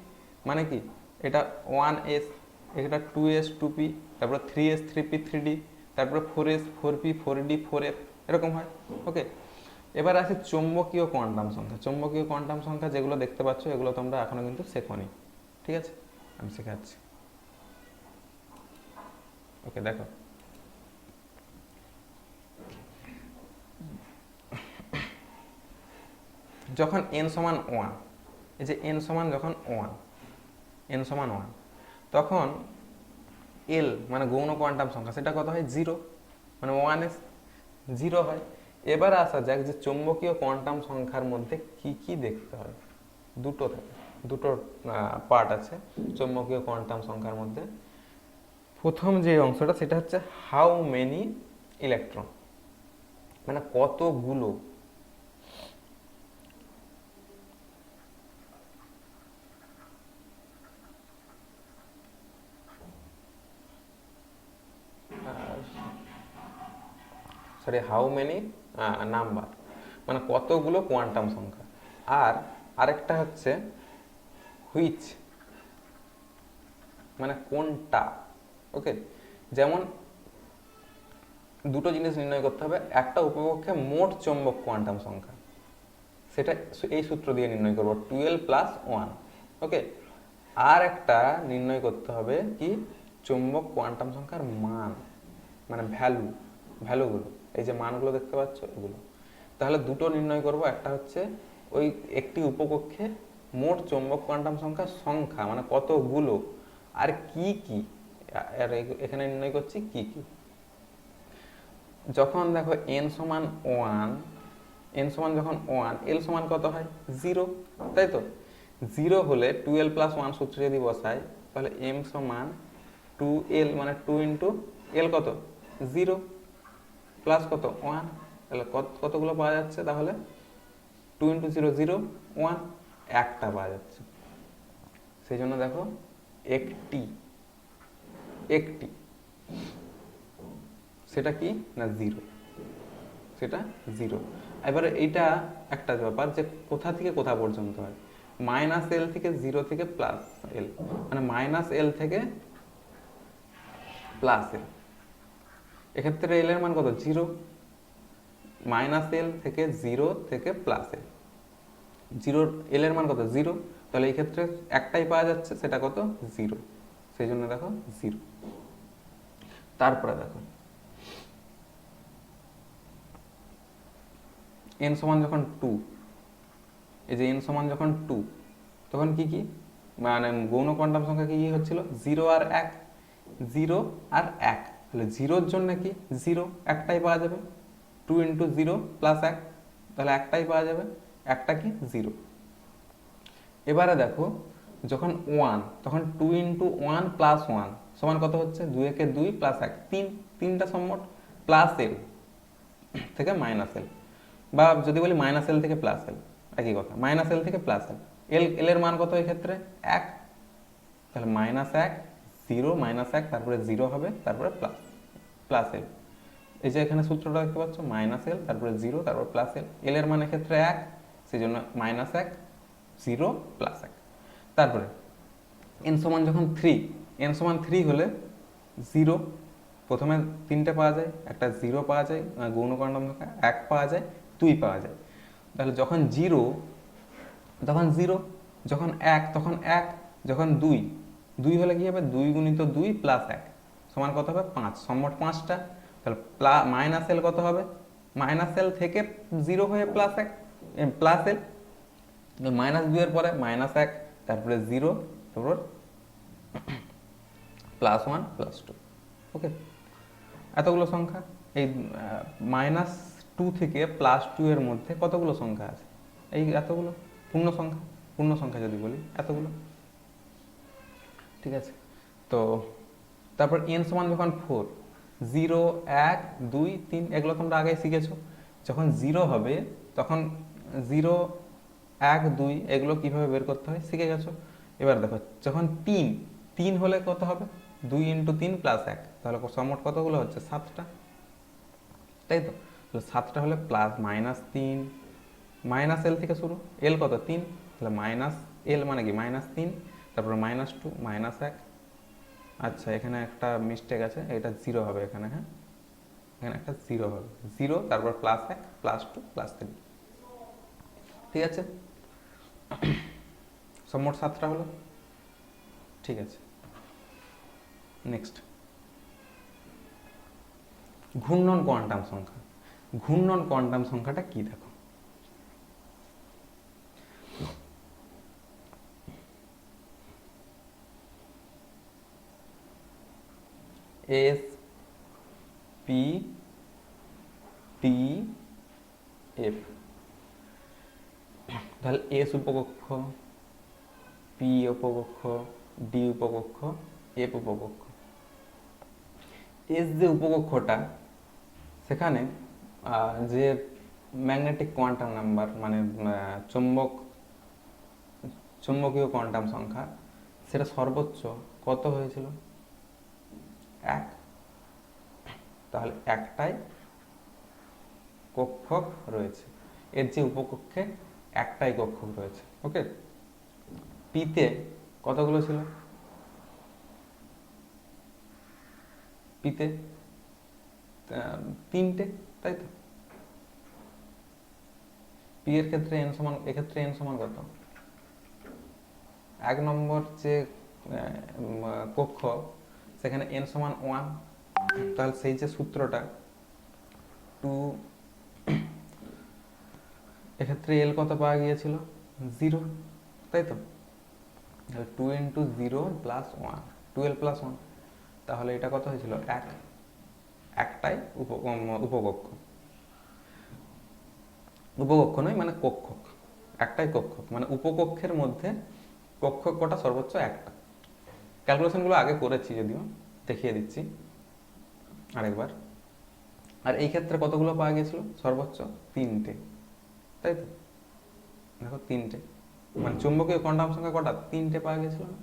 [SPEAKER 1] মানে কি এটা 1s, এটা 2s 2p, তারপরে 3s 3p 3d, তারপরে 4s 4p 4d 4f, এরকম হয়। ওকে, এবার আছে চৌম্বকীয় কোয়ান্টাম সংখ্যা। চৌম্বকীয় কোয়ান্টাম সংখ্যা যেগুলো দেখতে পাচ্ছ এগুলো তোমরা এখনো কিন্তু শেখোনি, ঠিক আছে? আমি শেখাচ্ছি। ওকে, দেখো যখন n সমান 1, এই যে n সমান যখন 1, n সমান 1, তখন l মানে গৌণ কোয়ান্টাম সংখ্যা সেটা কত হয় 0, মানে 1s 0 হয়। এবার আসা যাক যে চৌম্বকীয় কোয়ান্টাম সংখ্যার মধ্যে কি কি দেখতে হয়। দুটো থাকে, দুটো পার্ট আছে চৌম্বকীয় কোয়ান্টাম সংখ্যার মধ্যে। প্রথম যে অংশটা সেটা হচ্ছে হাউ মেনি ইলেকট্রন, মানে কতগুলো হাউ মেনি নাম্বার, মানে কতগুলো কোয়ান্টাম সংখ্যা। আর আরেকটা হচ্ছে হুইচ, মানে কোনটা। ওকে, যেমন দুটো জিনিস নির্ণয় করতে হবে, একটা উপকক্ষে মোট চৌম্বক কোয়ান্টাম সংখ্যা, সেটা এই সূত্র দিয়ে নির্ণয় করবো 12 প্লাস 1। ওকে, আর একটা নির্ণয় করতে হবে কি চৌম্বক কোয়ান্টাম সংখ্যার মান, মানে ভ্যালুগুলো, এই যে মানগুলো দেখতে পাচ্ছ এগুলো। তাহলে দুটো নির্ণয় করব, একটা হচ্ছে ওই একটি উপকক্ষে মোট চৌম্বক কোয়ান্টাম সংখ্যা মানে কতগুলো, আর কি কি, আর এখানে নির্ণয় করছি কি কি। যখন দেখো n সমান 1, n সমান যখন 1, l সমান কত হয় 0, তাই তো? 0 হলে 12 প্লাস 1 সূত্র যদি বসাই তাহলে m সমান 2l, মানে 2 ইন্টু l কত 0 প্লাস কত 1, তাহলে কতগুলো পাওয়া যাচ্ছে তাহলে 2 ইন্টু 0 0 1, একটা পাওয়া যাচ্ছে। সেই জন্য দেখো একটি একটি সেটা কি না 0, সেটা 0। এবারে এইটা একটা ব্যাপার যে কোথা থেকে কোথা পর্যন্ত হয়, মাইনাস এল থেকে 0 থেকে প্লাস এল, মানে মাইনাস এল থেকে প্লাস এল। এক্ষেত্রে এল এর মান কত 0, মাইনাস এল থেকে 0 থেকে প্লাস এল, 0 এল এর মান কত 0, তাহলে এই ক্ষেত্রে একটাই পাওয়া যাচ্ছে, সেটা কত 0, সেই জন্য দেখো 0। তারপরে দেখো n সমান যখন 2, এই যে n সমান যখন 2, তখন কি কি মানে গৌণ কোয়ান্টাম সংখ্যা কি কি হচ্ছিল 0 আর 1, 0 আর 1, তাহলে 0 এর জন্য কি 0 একটাই পাওয়া যাবে, 2 ইন্টু 0 প্লাস 1, তাহলে একটাই পাওয়া যাবে, একটা কি 0। এবারে দেখো যখন 1, তখন 2 ইন্টু 1 প্লাস 1 সমান কত হচ্ছে 2 একে 2 প্লাস 1 3, তিনটা সম্মট, প্লাস এল থেকে মাইনাস এল, বা যদি বলি মাইনাস এল থেকে প্লাস এল একই কথা, মাইনাস এল থেকে প্লাস এল, এল এর মান কত এই ক্ষেত্রে 1, তাহলে মাইনাস 1 0 মাইনাস 1 তারপরে 0 হবে, তারপরে প্লাস এল। এই যে এখানে সূত্রটা দেখতে পাচ্ছ মাইনাস এল তারপরে 0 তারপর প্লাস এল, এল এর মান এক্ষেত্রে 1, সেই জন্য মাইনাস 1 0 প্লাস 1। তারপরে n সমান যখন 3, n সমান 3 হলে 0, প্রথমে তিনটে পাওয়া যায়, একটা 0 পাওয়া যায় গৌণ কোয়ান্টাম সংখ্যা, 1 পাওয়া যায়, 2 পাওয়া যায়। তাহলে যখন 0 তখন 0, যখন 1 তখন 1, যখন 2, 2 হলে কি হবে 2 গুণিত 2 প্লাস 1 সমান কত হবে 5, সম্মট 5টা। তাহলে মাইনাস এল কত হবে, মাইনাস এল থেকে 0 হয়ে প্লাস 1 প্লাস এল, মাইনাস 2 এর পরে মাইনাস 1 তারপরে 0 তারপর প্লাস 1 প্লাস 2। ওকে, এতগুলো সংখ্যা। এই -2 থেকে +2 এর মধ্যে কতগুলো সংখ্যা আছে? এই এতগুলো পূর্ণ সংখ্যা যদি বলি এতগুলো। ঠিক আছে, তো তারপর n সমান যখন 4, 0 1 2 3 এগুলো তোমরা আগে শিখেছো। যখন 0 হবে তখন 0 1 2 এগুলো কিভাবে বের করতে হয় শিখে গেছো। এবার দেখো যখন 3 হলে কত হবে? 2 × 3 + 1, তাহলে মোট কতগুলো হচ্ছে? 7টা, তাই তো? তাহলে 7টা হলে প্লাস -3, -l থেকে শুরু, l কত? 3, তাহলে -l মানে কি -3, তারপরে -2 -1। আচ্ছা, এখানে একটা মিস্টেক আছে, এটা 0 হবে এখানে, হ্যাঁ এখানে একটা 0 হবে, 0 তারপর +1 +2 +3। ঠিক আছে, সব মোট 7টা হলো। ঠিক আছে, নেক্সট ঘূর্ণন কোয়ান্টাম সংখ্যা। ঘূর্ণন কোয়ান্টাম সংখ্যাটা কি দেখো? এস পি টি এফ, তাহলে এস উপকক্ষ, পি উপকক্ষ, ডি উপকক্ষ, এফ উপকক্ষ। এস যে উপকক্ষটা, সেখানে যে ম্যাগনেটিক কোয়ান্টাম নাম্বার মানে চুম্বকীয় কোয়ান্টাম সংখ্যা, সেটা সর্বোচ্চ কত হয়েছিল? 1। তাহলে একটাই কক্ষক রয়েছে, এর যে উপকক্ষে একটাই কক্ষক রয়েছে। ওকে, পিতে কতগুলো ছিল? পিতে 3টে, তাই তো? পি এর ক্ষেত্রে n সমান, এক্ষেত্রে n সমান কত? 1 নম্বর যে কক্ষ, সেখানে n সমান 1, তাহলে সেই যে সূত্রটা 2, এক্ষেত্রে l কত পাওয়া গিয়েছিল? 0, তাই তো? তাহলে 2 × 0 + 1, 12 + 1, তাহলে এটা কত হয়েছিল? 1। একটাই উপকক্ষ, উপকক্ষ নয় মানে কক্ষক, একটাই কক্ষক মানে উপকক্ষের মধ্যে কক্ষক কটা? সর্বোচ্চ একটা। ক্যালকুলেশনগুলো আগে করেছি, যদিও দেখিয়ে দিচ্ছি আরেকবার। আর এই ক্ষেত্রে কতগুলো পাওয়া গিয়েছিল? সর্বোচ্চ 3টে, তাই তো? দেখো 3টে, মানে চুম্বকীয় কোয়ান্টাম সংখ্যা কটা? 3টে পাওয়া গিয়েছিল না?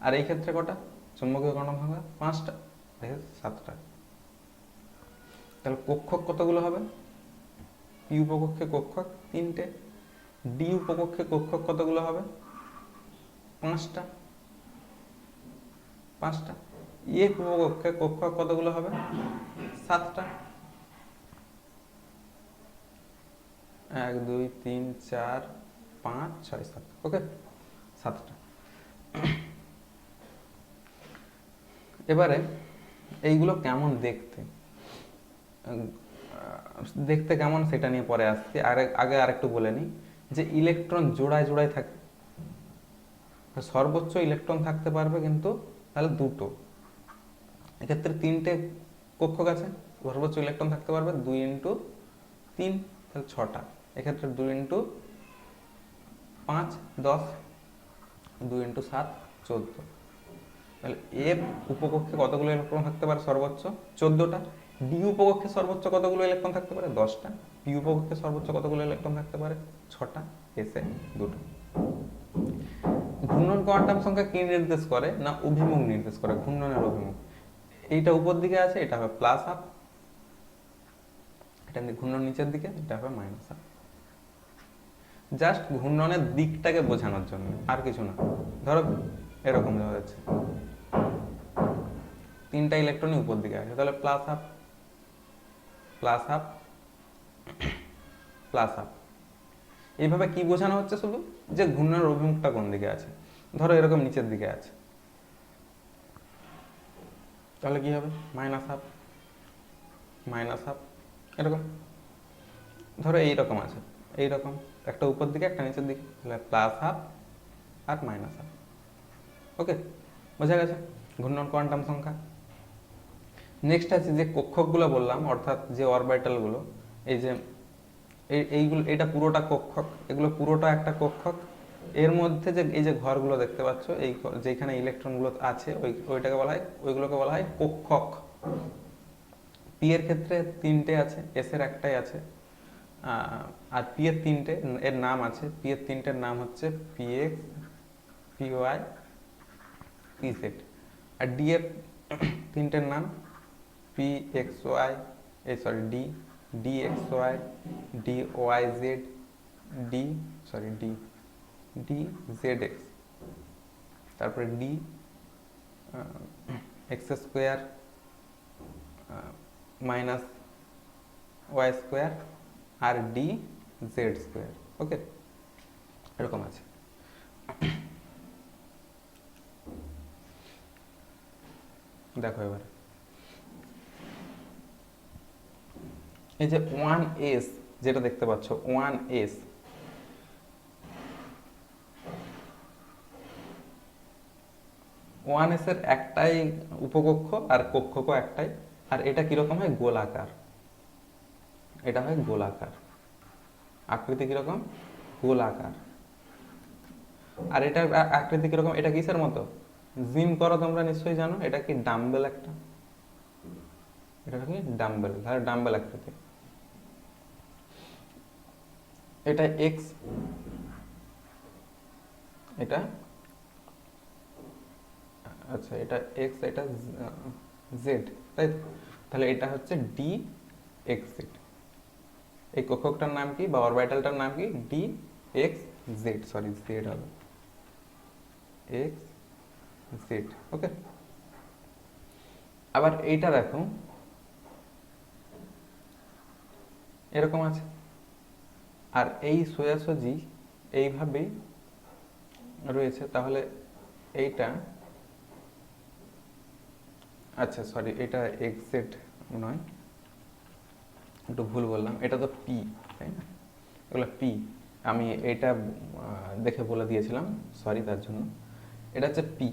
[SPEAKER 1] আর এই ক্ষেত্রে কটা চুম্বকীয় কোয়ান্টাম সংখ্যা? 5টা, দেখে 7টা। তাহলে কক্ষক কতগুলো হবে? পি উপকক্ষে কক্ষক 3টে, ডি উপকক্ষে কক্ষক কতগুলো হবে? 5টা, 5টা। এফ উপকক্ষে কক্ষক কতগুলো হবে? 7টা। 1 2 3 4 5 6 7, ওকে, 7টা। এবারে এইগুলো কেমন দেখতে, দেখতে কেমন সেটা নিয়ে পরে আসছি। আগে আরেকটু বলে নিই যে ইলেকট্রন জোড়ায় জোড়ায় থাকে, সর্বোচ্চ ইলেকট্রন থাকতে পারবে কিন্তু তাহলে 2টো। এক্ষেত্রে 3টে কক্ষক আছে, সর্বোচ্চ ইলেকট্রন থাকতে পারবে 2 × 3, তাহলে 6টা। এক্ষেত্রে 2 × 5 10, 2 × 7 14। তাহলে এফ উপকক্ষে কতগুলো ইলেকট্রন থাকতে পারে? সর্বোচ্চ 14টা। ডি উপকক্ষে সর্বোচ্চ কতগুলো ইলেকট্রন থাকতে পারে? 10টা। পি উপকক্ষে সর্বোচ্চ কতগুলো ইলেকট্রন থাকতে পারে? 6টা। এসে 2টো। ঘূর্ণন কোয়ান্টাম সংখ্যা কি নির্দেশ করে? না অভিমুখ নির্দেশ করে, ঘূর্ণনের অভিমুখ। এইটা উপর দিকে আছে, এটা হবে +1/2, এটা ঘূর্ণন নিচের দিকে, এটা হবে -1/2। জাস্ট ঘূর্ণনের দিকটাকে বোঝানোর জন্য, আর কিছু না। ধরো এরকম দেওয়া যাচ্ছে, 3টা ইলেকট্রনই উপর দিকে আছে, তাহলে +1/2 +1/2 +1/2। এইভাবে কি বোঝানো হচ্ছে? শুধু যে ঘূর্ণনের অভিমুখটা কোন দিকে আছে। ধরো এরকম নিচের দিকে আছে, তাহলে কি হবে? -1/2 -1/2, এরকম। ধরো এইরকম আছে, এইরকম একটা উপর দিকে একটা নিচের দিকে, তাহলে +1/2 আর -1/2। ওকে, বোঝা গেছে ঘূর্ণন কোয়ান্টাম সংখ্যা। নেক্সট আছে যে কক্ষকগুলো বললাম, অর্থাৎ যে অরবিটালগুলো, এই যে এইগুলো, এটা পুরোটা কক্ষক, এগুলো পুরোটা একটা কক্ষক। এর মধ্যে যে এই যে ঘরগুলো দেখতে পাচ্ছ, এই যেখানে ইলেকট্রনগুলো আছে ওইটাকে বলা হয়, ওইগুলোকে বলা হয় কক্ষক। পি এর ক্ষেত্রে তিনটে আছে, এস এর একটাই আছে। আর পি এর তিনটে এর নাম আছে, পি এর তিনটের নাম হচ্ছে P X, P Y, P Z. আর ডি এর তিনটের নাম P X Y, D, D X Y, D Y Z, D, D, D Z X, তারপরে D X square minus Y square, আর ডি জেড স্কোয়ার। ওকে, এরকম আছে। দেখো এবার এই যে 1s যেটা দেখতে পাচ্ছ, 1s, এর একটাই উপকক্ষ আর কক্ষকও একটাই। আর এটা কিরকম হয়, গোলাকার, এটা হয় গোলাকার, আকৃতি কিরকম, গোলাকার। আর এটা আকৃতি কিরকম, এটা কিসের মতো, জিম করো তোমরা নিশ্চয়ই জানো, এটা কি ডাম্বেল একটা, এটা কি ডাম্বেল, তাহলে ডাম্বেল আকৃতি। এটা এক্স, এটা আচ্ছা, এটা এক্স, এটা জেড, তাই তো? তাহলে এটা হচ্ছে ডি এক্স জেড। এই কক্ষকটার নাম কি বা অরবিটালটার নাম কি, ডি এক্স জেড, জেড হবে এক্স জেড। ওকে, আবার এইটা দেখো এরকম আছে। আর এই সোজাসুজি এইভাবেই রয়েছে, তাহলে এইটা, আচ্ছা এটা এক্সেট নয়, একটু ভুল বললাম, এটা তো পি, তাই না, এগুলো পি, আমি এটা দেখে বলে দিয়েছিলাম, তার জন্য। এটা হচ্ছে পি,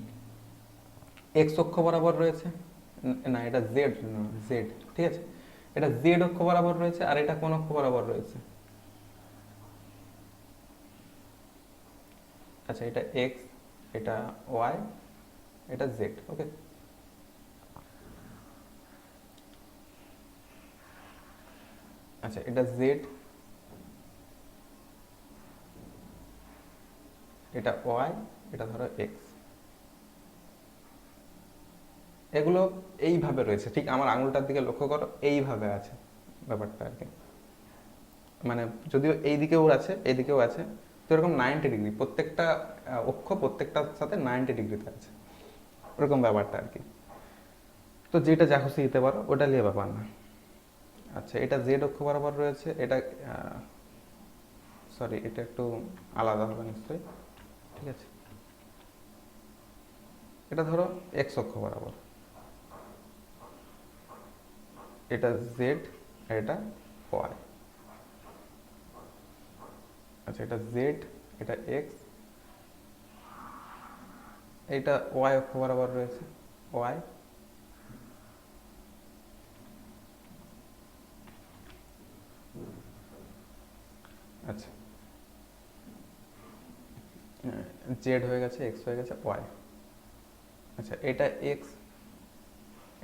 [SPEAKER 1] এক্স অক্ষ বরাবর রয়েছে, না এটা জেড, জেড, ঠিক আছে, এটা জেড অক্ষ বরাবর রয়েছে, আর এটা কোন অক্ষ বরাবর রয়েছে, আচ্ছা এটা এক্স, এটা ওয়াই, এটা জেড। ওকে, আচ্ছা এটা জেড, এটা ওয়াই, এটা ধরো এক্স, এগুলো এইভাবে রয়েছে, ঠিক আমার আঙুলটার দিকে লক্ষ্য করো, এইভাবে আছে ব্যাপারটা আর কি। মানে যদিও এই দিকেও আছে, এই দিকেও আছে, তো এরকম 90 ডিগ্রি, প্রত্যেকটা অক্ষ প্রত্যেকটার সাথে 90 ডিগ্রিতে আছে, ওরকম ব্যাপারটা আর কি। তো যেটা যা খুশি দিতে পারো, ওটা নিয়ে ব্যাপার না। আচ্ছা এটা জেড অক্ষ বরাবর রয়েছে, এটা এটা একটু আলাদা হবে নিশ্চয়ই, ঠিক আছে, এটা ধরো এক্স অক্ষ বরাবর, এটা জেড, এটা ওয়াই, আচ্ছা এটা জেড, এটা এক্স, এটা ওয়াই অক্ষ বরাবর রয়েছে, ওয়াই, আচ্ছা জেড হয়ে গেছে, এক্স হয়ে গেছে, ওয়াই, আচ্ছা এটা এক্স,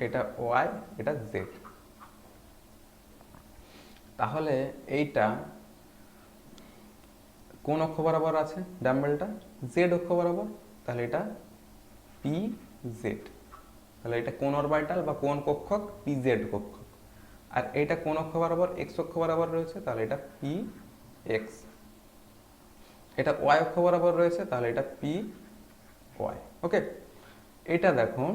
[SPEAKER 1] এটা ওয়াই, এটা জেড। তাহলে এইটা কোন অক্ষ বরাবর আছে ডাম্বেলটা, জেড অক্ষ বরাবর, তাহলে এটা পি জেড, তাহলে এটা কোন অরবিটাল বা কোন কক্ষক, পি জেড কক্ষক। আর এটা কোন অক্ষ বরাবর, এক্স অক্ষ বরাবর রয়েছে, তাহলে এটা পি এক্স। এটা ওয়াই অক্ষ বরাবর রয়েছে, তাহলে এটা পি ওয়াই। ওকে, এটা দেখো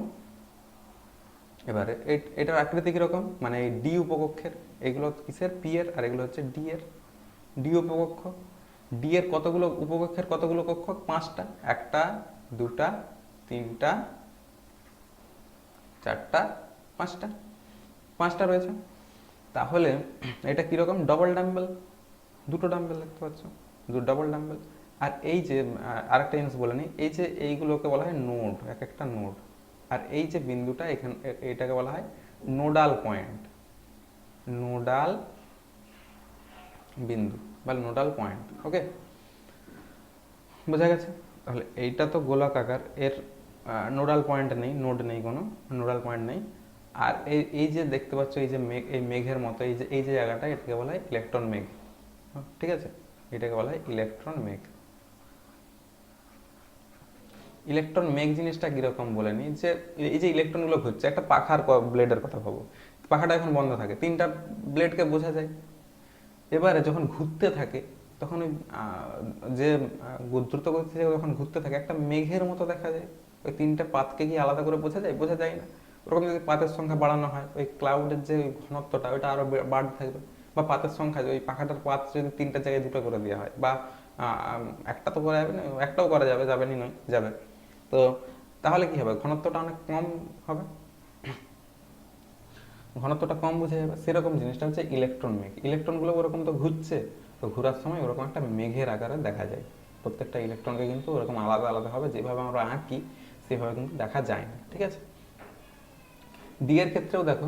[SPEAKER 1] এবারে এটার আকৃতি কিরকম, মানে এই ডি উপকক্ষের, এগুলো কিসের, পি এর, আর এগুলো হচ্ছে ডি এর। ডি উপকক্ষ, ডি এর কতগুলো উপকক্ষের, কতগুলো কক্ষক, 5টা, 1টা 2টা 3টা 4টা 5টা, 5টা রয়েছে। তাহলে এটা কিরকম, ডবল ডাম্বেল, দুটো ডাম্বেল দেখতে পাচ্ছ, ডবল ডাম্বেল। আর এই যে আরেকটা জিনিস বলে নিই, এই যে এইগুলোকে বলা হয় নোড, এক একটা নোড। আর এই যে বিন্দুটা এখানে, এইটাকে বলা হয় নোডাল পয়েন্ট, নোডাল বিন্দু বা নোডাল পয়েন্ট। ওকে, বোঝা গেছে? তাহলে এইটা তো গোলাকার, এর নোডাল পয়েন্ট নেই, নোড নেই, কোনো নোডাল পয়েন্ট নেই। আর এই যে দেখতে পাচ্ছ এই যে মেঘ, এই মেঘের মতো এই যে জায়গাটা, এটাকে বলা হয় ইলেকট্রন মেঘ। ঠিক আছে, এটাকে বলা হয় ইলেকট্রন মেঘ। ইলেকট্রন মেঘ জিনিসটা কিরকম বলে নি, যে এই যে ইলেকট্রনগুলো ঘুরছে, একটা পাখার ব্লেডের কথা ভাবো, পাখাটা এখন বন্ধ থাকে, তিনটা ব্লেডকে বোঝা যায়। এবারে যখন ঘুরতে থাকে তখন ওই যে দ্রুত গতিতে যখন ঘুরতে থাকে একটা মেঘের মতো দেখা যায়। ওই তিনটা পাতকে কি আলাদা করে বোঝা যায়? বোঝা যায় না। ওরকম যদি পাতের সংখ্যা বাড়ানো হয়, ওই ক্লাউডের যে ঘনত্বটা ওইটা আরো বাড়তে থাকবে। বা পাতের সংখ্যা, ওই পাখাটার পাত যদি তিনটা জায়গায় দুটো করে দেওয়া হয়, বা একটা তো করা যাবে না, একটাও করা যাবে, যাবে নি নয়, যাবে। তো তাহলে কি হবে? ঘনত্বটা অনেক কম হবে, ঘনত্বটা কম বোঝা যাবে। সেরকম জিনিসটা হচ্ছে ইলেকট্রন মেঘ। ইলেকট্রনগুলো ওরকম তো ঘুরছে, তো ঘোরার সময় ওরকম একটা মেঘের আকারে দেখা যায়। প্রত্যেকটা ইলেকট্রনকে কিন্তু ওরকম আলাদা আলাদা হবে, যেভাবে আমরা আঁকি সেভাবে কিন্তু দেখা যায় না। ঠিক আছে, ডি এর ক্ষেত্রেও দেখো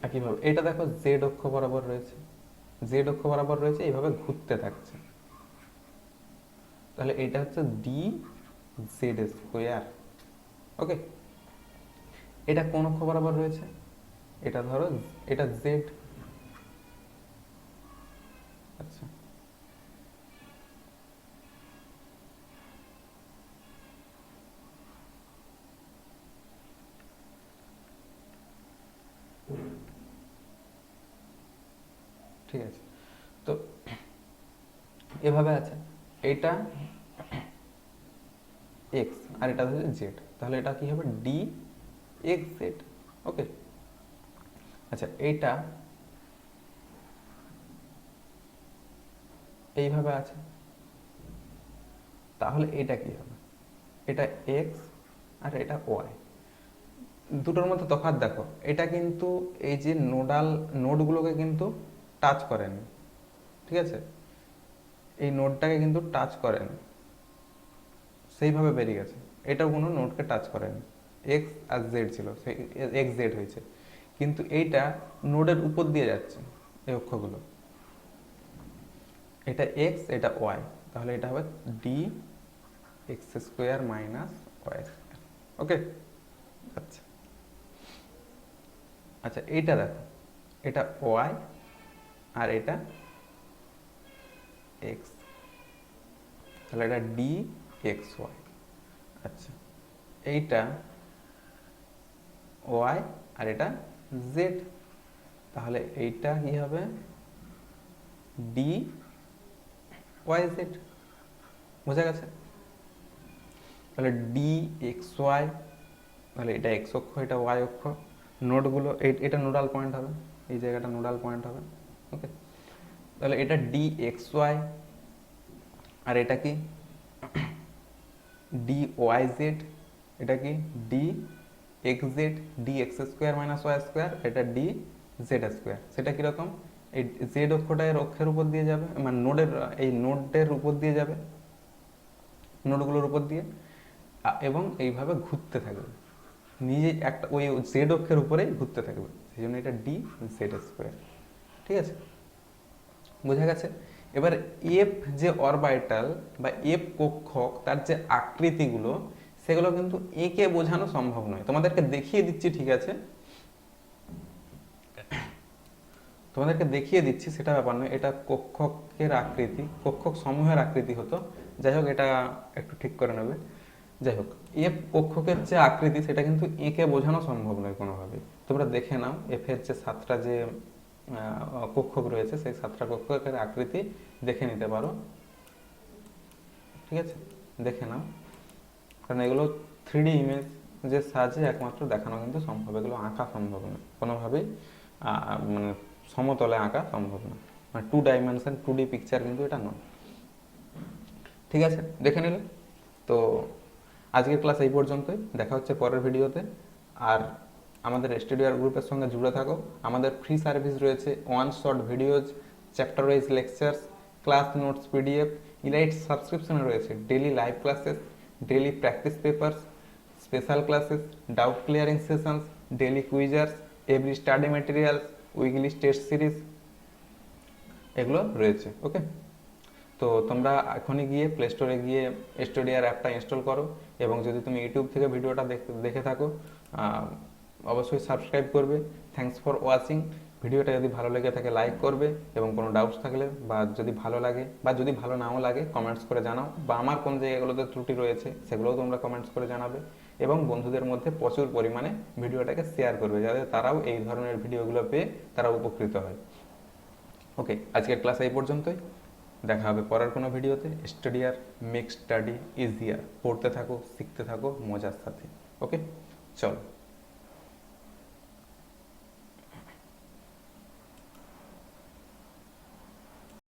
[SPEAKER 1] একইভাবে। এটা দেখো জেড অক্ষ বরাবর রয়েছে, জেড অক্ষ বরাবর রয়েছে, এইভাবে ঘুরতে থাকছে। তাহলে এটা হচ্ছে ডি জেড স্কোয়ার। ওকে, এটা কোন অক্ষ বরাবর রয়েছে? এটা ধরো এটা জেড। আচ্ছা, ঠিক আছে, তো এভাবে আছে, এটা এক্স আর এটা হচ্ছে জেড, তাহলে এটা কি হবে? D X Z. ওকে, আচ্ছা, এইটা এইভাবে আছে, তাহলে এটা কি হবে? এটা এক্স আর এটা ওয়াই। দুটোর মধ্যে তফাৎ দেখো, এটা কিন্তু এই যে নোডগুলোকে কিন্তু টাচ করেনি। ঠিক আছে, এই নোডটাকে কিন্তু টাচ করেনি, সেইভাবে বেরিয়ে গেছে। এটাও কোনো নোডকে টাচ করেনি, এক্স আর জেড ছিল, সেই এক্স জেড হয়েছে। কিন্তু এইটা নোডের উপর দিয়ে যাচ্ছে, এই অক্ষগুলো, এটা এক্স, এটা ওয়াই, তাহলে এটা হবে D X square minus Y square. Okay, আচ্ছা, আচ্ছা, এইটা দেখো, এটা ওয়াই আর এটা এক্স, তাহলে এটা ডি এক্স ওয়াই। আচ্ছা, এইটা ওয়াই আর এটা জেড, তাহলে এইটা কি হবে? D Y Z. বোঝা গেছে? তাহলে ডি এক্স ওয়াই, তাহলে এটা এক্স অক্ষ, এটা ওয়াই অক্ষ, নোডগুলো এটা নোডাল পয়েন্ট হবে, এই জায়গাটা নোডাল পয়েন্ট হবে। ওকে, তাহলে এটা ডি এক্স ওয়াই আর এটা কি? D Y Z. এটা কি? D X Z, D X square minus Y square, এটা ডি জেড স্কোয়ার। সেটা কিরকম? এই জেড অক্ষটা এর অক্ষের উপর দিয়ে যাবে, মানে নোডের, এই নোডের উপর দিয়ে যাবে, নোডগুলোর উপর দিয়ে, এবং এইভাবে ঘুরতে থাকবে, নিজে একটা ওই জেড অক্ষের উপরেই ঘুরতে থাকবে, সেই জন্য এটা ডি জেড স্কোয়ার। ঠিক আছে, বোঝা গেছে? এবার এফ যে অরবাইটাল বা এফ কক্ষক, তার যে আকৃতিগুলো, সেগুলো কিন্তু এঁকে বোঝানো সম্ভব নয়। তোমাদেরকে দেখিয়ে দিচ্ছি, ঠিক আছে, তোমাদেরকে দেখিয়ে দিচ্ছি, সেটা ব্যাপার নয়। এটা কক্ষকের আকৃতি, কক্ষক সমূহের আকৃতি হতো। যাই হোক, এটা একটু ঠিক করে নেবে। যাই হোক, এফ কক্ষকের যে আকৃতি, সেটা কিন্তু এঁকে বোঝানো সম্ভব নয় কোনোভাবে। তোমরা দেখে নাও, এফ এর যে 7টা যে কক্ষক রয়েছে, সেই 7টা কক্ষকের আকৃতি দেখে নিতে পারো। ঠিক আছে, দেখে নাও, কারণ এগুলো 3D ইমেজ যে সাহায্যে একমাত্র দেখানো কিন্তু সম্ভব, এগুলো আঁকা সম্ভব না কোনোভাবেই, মানে সমতলে আঁকা সম্ভব না, মানে 2 ডাইমেনশন 2D পিকচার কিন্তু এটা নয়। ঠিক আছে, দেখে নিলে তো। আজকের ক্লাস এই পর্যন্তই, দেখা হচ্ছে পরের ভিডিওতে। আর আমাদের স্টুডিও গ্রুপের সঙ্গে জুড়ে থাকো। আমাদের ফ্রি সার্ভিস রয়েছে, one shot videos, chapter wise lectures, class notes PDF, elite সাবস্ক্রিপশনে রয়েছে daily live classes, daily practice papers, special classes, doubt clearing sessions, daily quizzers, every study materials, weekly test series, এগুলো রয়েছে। ওকে, তো তোমরা এখনই গিয়ে play স্টোরে গিয়ে স্টুডিয়ার অ্যাপটা ইনস্টল করো, এবং যদি তুমি ইউটিউব থেকে ভিডিওটা দেখে থাকো অবশ্যই সাবস্ক্রাইব করবে। Thanks for watching. ভিডিওটা যদি ভালো লেগে থাকে লাইক করবে, এবং কোনো ডাউটস থাকলে বা যদি ভালো লাগে বা যদি ভালো নাও লাগে কমেন্টস করে জানাও, বা আমার কোন জায়গাগুলোতে ত্রুটি রয়েছে সেগুলোও তোমরা কমেন্টস করে জানাবে, এবং বন্ধুদের মধ্যে প্রচুর পরিমাণে ভিডিওটাকে শেয়ার করবে, যাতে তারাও এই ধরনের ভিডিওগুলো পেয়ে তারা উপকৃত হয়। ওকে, আজকের ক্লাস এই পর্যন্তই। দেখা হবে পরের কোনো ভিডিওতে। স্টাডিয়ার মেক স্টাডি ইজিয়ার। পড়তে থাকো, শিখতে থাকো মজার সাথে। ওকে, চলো।